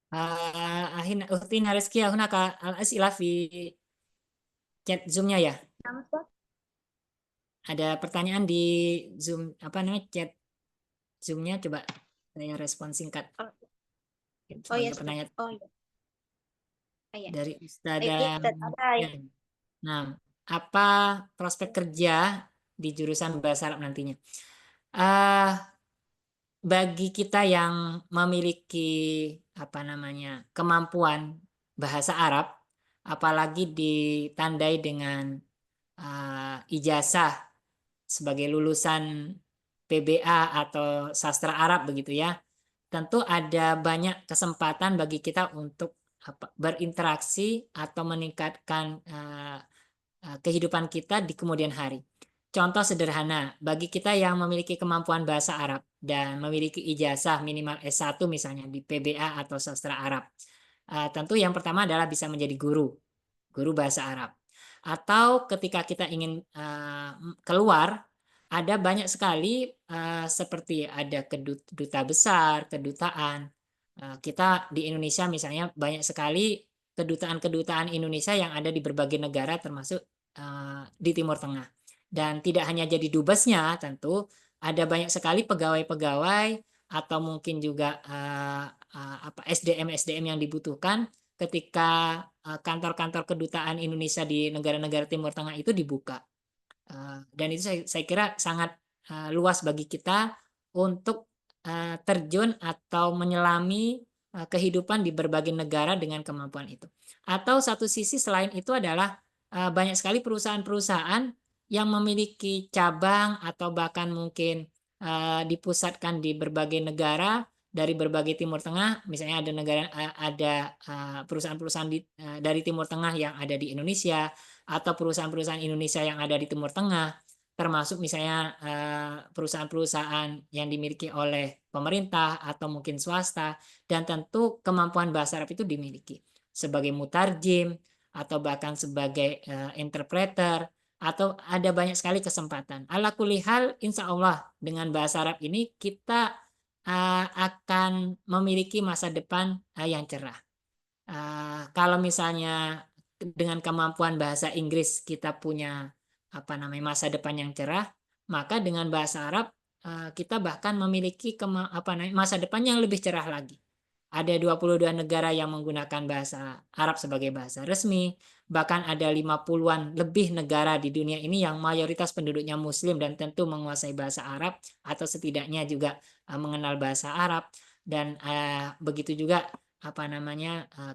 Ahina Uhtina Rizkia hunaka al-as'ila fi chat Zoom-nya ya. Ada pertanyaan di Zoom chat Zoom-nya, coba saya respon singkat. Oh iya, Pertanyaan iya. dari Ustadzah. Nah, apa prospek kerja di jurusan bahasa Arab nantinya? Bagi kita yang memiliki kemampuan bahasa Arab, apalagi ditandai dengan ijazah sebagai lulusan PBA atau sastra Arab begitu ya, tentu ada banyak kesempatan bagi kita untuk berinteraksi atau meningkatkan kehidupan kita di kemudian hari. Contoh sederhana, bagi kita yang memiliki kemampuan bahasa Arab dan memiliki ijazah minimal S1 misalnya di PBA atau sastra Arab, tentu yang pertama adalah bisa menjadi guru bahasa Arab. Atau ketika kita ingin keluar, ada banyak sekali seperti ada duta besar, kedutaan. Kita di Indonesia misalnya banyak sekali kedutaan-kedutaan Indonesia yang ada di berbagai negara, termasuk di Timur Tengah. Dan tidak hanya jadi dubesnya, tentu ada banyak sekali pegawai-pegawai atau mungkin juga SDM yang dibutuhkan ketika kantor-kantor kedutaan Indonesia di negara-negara Timur Tengah itu dibuka. Dan itu saya kira sangat luas bagi kita untuk terjun atau menyelami kehidupan di berbagai negara dengan kemampuan itu. Atau satu sisi selain itu adalah banyak sekali perusahaan-perusahaan yang memiliki cabang atau bahkan mungkin dipusatkan di berbagai negara dari berbagai Timur Tengah. Misalnya ada perusahaan-perusahaan dari Timur Tengah yang ada di Indonesia, atau perusahaan-perusahaan Indonesia yang ada di Timur Tengah, termasuk misalnya perusahaan-perusahaan yang dimiliki oleh pemerintah atau mungkin swasta, dan tentu kemampuan bahasa Arab itu dimiliki sebagai mutarjim atau bahkan sebagai interpreter, atau ada banyak sekali kesempatan. Ala kulli hal, insya Allah dengan bahasa Arab ini kita akan memiliki masa depan yang cerah. Kalau misalnya dengan kemampuan bahasa Inggris kita punya masa depan yang cerah, maka dengan bahasa Arab kita bahkan memiliki masa depan yang lebih cerah lagi. Ada 22 negara yang menggunakan bahasa Arab sebagai bahasa resmi, bahkan ada 50-an lebih negara di dunia ini yang mayoritas penduduknya Muslim dan tentu menguasai bahasa Arab atau setidaknya juga mengenal bahasa Arab, dan begitu juga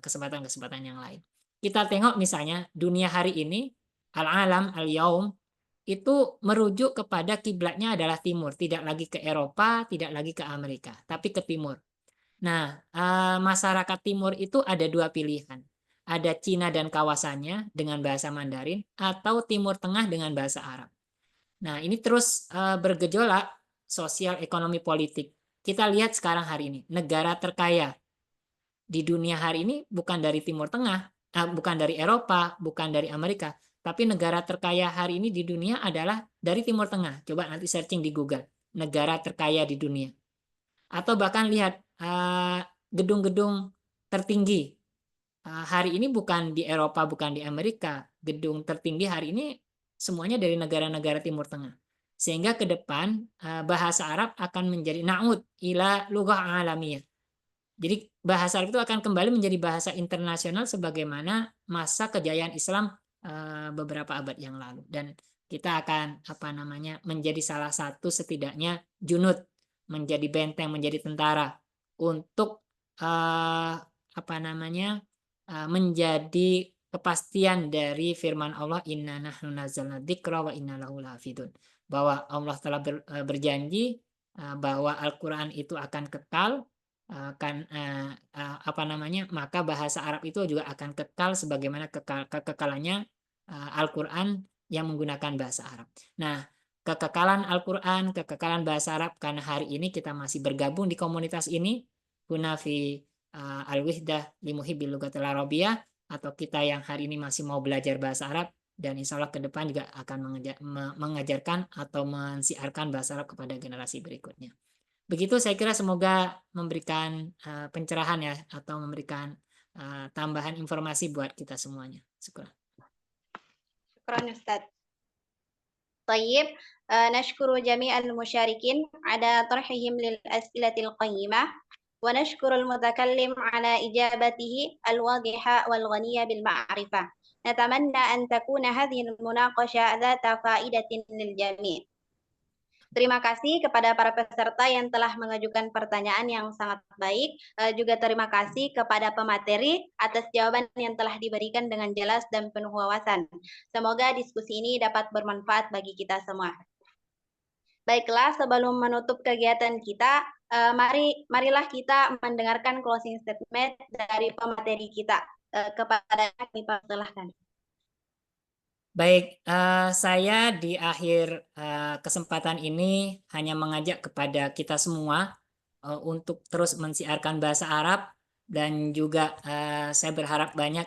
kesempatan-kesempatan yang lain. Kita tengok misalnya dunia hari ini, al-alam, al-yaum, itu merujuk kepada kiblatnya adalah timur, tidak lagi ke Eropa, tidak lagi ke Amerika, tapi ke timur. Nah, masyarakat timur itu ada dua pilihan. Ada Cina dan kawasannya dengan bahasa Mandarin, atau Timur Tengah dengan bahasa Arab. Nah, ini terus bergejolak sosial, ekonomi, politik. Kita lihat sekarang hari ini, negara terkaya di dunia hari ini bukan dari Timur Tengah, bukan dari Eropa, bukan dari Amerika, tapi negara terkaya hari ini di dunia adalah dari Timur Tengah. Coba nanti searching di Google, negara terkaya di dunia. Atau bahkan lihat gedung-gedung tertinggi hari ini bukan di Eropa, bukan di Amerika. Gedung tertinggi hari ini semuanya dari negara-negara Timur Tengah. Sehingga ke depan bahasa Arab akan menjadi na'ud ila lughah alamiyah. Jadi bahasa Arab itu akan kembali menjadi bahasa internasional sebagaimana masa kejayaan Islam beberapa abad yang lalu. Dan kita akan menjadi salah satu setidaknya junud, menjadi benteng, menjadi tentara untuk menjadi kepastian dari firman Allah, inna nahnu nazzalna dzikra wa inna lahu lahafidun, bahwa Allah telah berjanji bahwa Al-Qur'an itu akan kekal, maka bahasa Arab itu juga akan kekal sebagaimana kekekalannya Al-Qur'an yang menggunakan bahasa Arab. Nah, kekekalan Al-Qur'an, kekekalan bahasa Arab, karena hari ini kita masih bergabung di komunitas ini, Hunafi Al-Wihdah Limuhibbil Lughatil Arabiyyah, atau kita yang hari ini masih mau belajar bahasa Arab, dan insya Allah ke depan juga akan mengajarkan atau mensiarkan bahasa Arab kepada generasi berikutnya. Begitu, saya kira semoga memberikan pencerahan ya, atau memberikan tambahan informasi buat kita semuanya. Syukran. Syukran Ustaz. طيب نشكر جميع المشاركين على طرحهم للأسئلة القيمة، ونشكر المتكلم على إجابته الواضحة والغنية بالمعرفة. نتمنى أن تكون هذه المناقشة ذات فائدة للجميع. Terima kasih kepada para peserta yang telah mengajukan pertanyaan yang sangat baik. Juga terima kasih kepada pemateri atas jawaban yang telah diberikan dengan jelas dan penuh wawasan. Semoga diskusi ini dapat bermanfaat bagi kita semua. Baiklah, sebelum menutup kegiatan kita, marilah kita mendengarkan closing statement dari pemateri kita. Kepada kami persilahkan. Baik, saya di akhir kesempatan ini hanya mengajak kepada kita semua untuk terus mensiarkan bahasa Arab, dan juga saya berharap banyak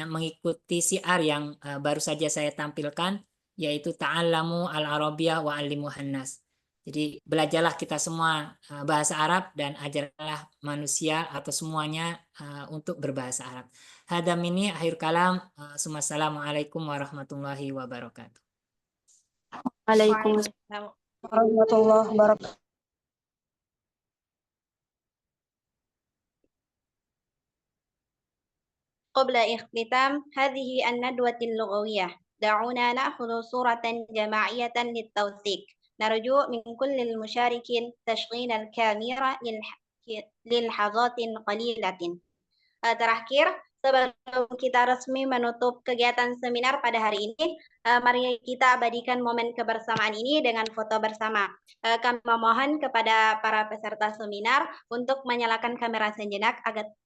mengikuti siar yang baru saja saya tampilkan, yaitu ta'allamu al-arabiyyah wa 'allimuhan nas. Jadi belajarlah kita semua bahasa Arab dan ajarlah manusia atau semuanya untuk berbahasa Arab. Hada minni akhir kalam. Assalamualaikum warahmatullahi wabarakatuh. Waalaikumsalam warahmatullahi wabarakatuh. قبل اختتام هذه الندوة اللغوية، دعونا نأخذ صورة جماعية للتوثيق. نرجو من كل المشاركين تشغيل الكاميرا للحظات قليلة. Terakhir, sebelum kita resmi menutup kegiatan seminar pada hari ini, mari kita abadikan momen kebersamaan ini dengan foto bersama. Kami memohon kepada para peserta seminar untuk menyalakan kamera sejenak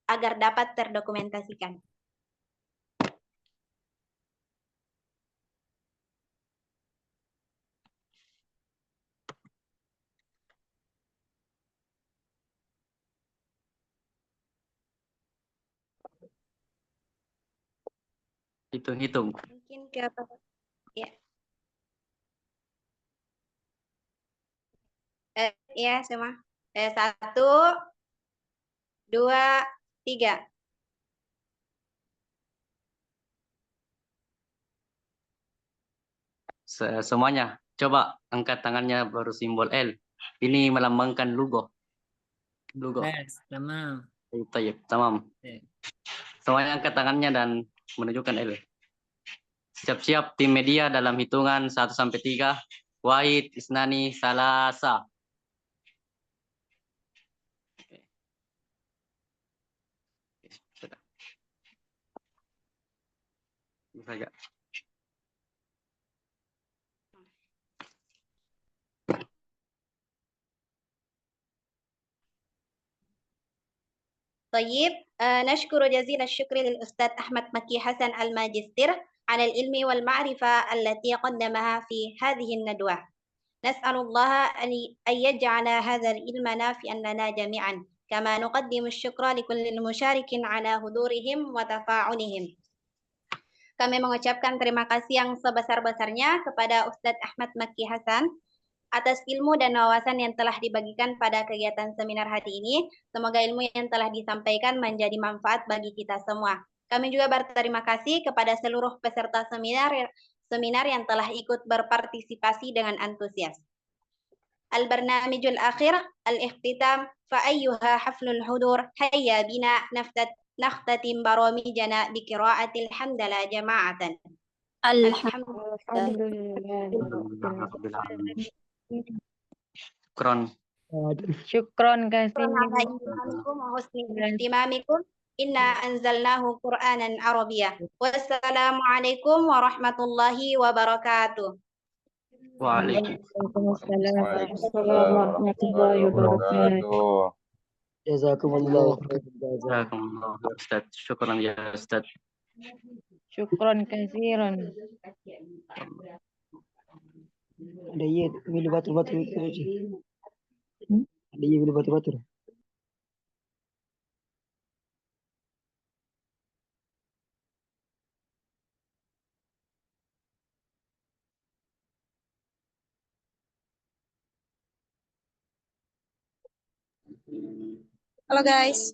agar dapat terdokumentasikan. Hitung-hitung. Mungkin ke ya. Ya semua. 1, 2, 3. Semuanya, coba angkat tangannya baru simbol L. Ini melambangkan logo. Yes, tamam. Tayyip, tamam. Oke. Semuanya angkat tangannya dan menunjukkan L. Siap-siap tim media dalam hitungan 1 sampai 3. Wahid, Isnani, Salasa. Oke. Sudah. Bisa gak? طيب، نشكر جزيل الشكر للأستاذ أحمد مكي حسن الماجستير على العلم والمعرفة التي قدمها في هذه الندوة. نسأل الله أن يجعل هذا العلم نافعا لنا جميعا، كما نقدم الشكر لكل المشاركين على حضورهم وتفاعلهم. Kami mengucapkan terima kasih yang sebesar-besarnya kepada Ustadz Ahmad Maki Hasan atas ilmu dan wawasan yang telah dibagikan pada kegiatan seminar hari ini. Semoga ilmu yang telah disampaikan menjadi manfaat bagi kita semua. Kami juga berterima kasih kepada seluruh peserta seminar yang telah ikut berpartisipasi dengan antusias. البرنامج الأخير الاختتام فأيها حفل الحضور هيا بنا نختتم برامجنا بقراءة الحمد لله جماعة. الحمد Kron. Syukron kasih. على إيمانكم وحسن اهتمامكم إنا أنزلناه قرآنا عربيا. والسلام عليكم ورحمة الله وبركاته. Waalaikumsalam warahmatullahi wabarakatuh. Jazakumullah. Jazakumullah, Ustaz. Syukran ya, Ustaz. Syukron kasiran. Ada iya milih batur-batur itu sih. Ada iya milih batur-batur. Halo guys.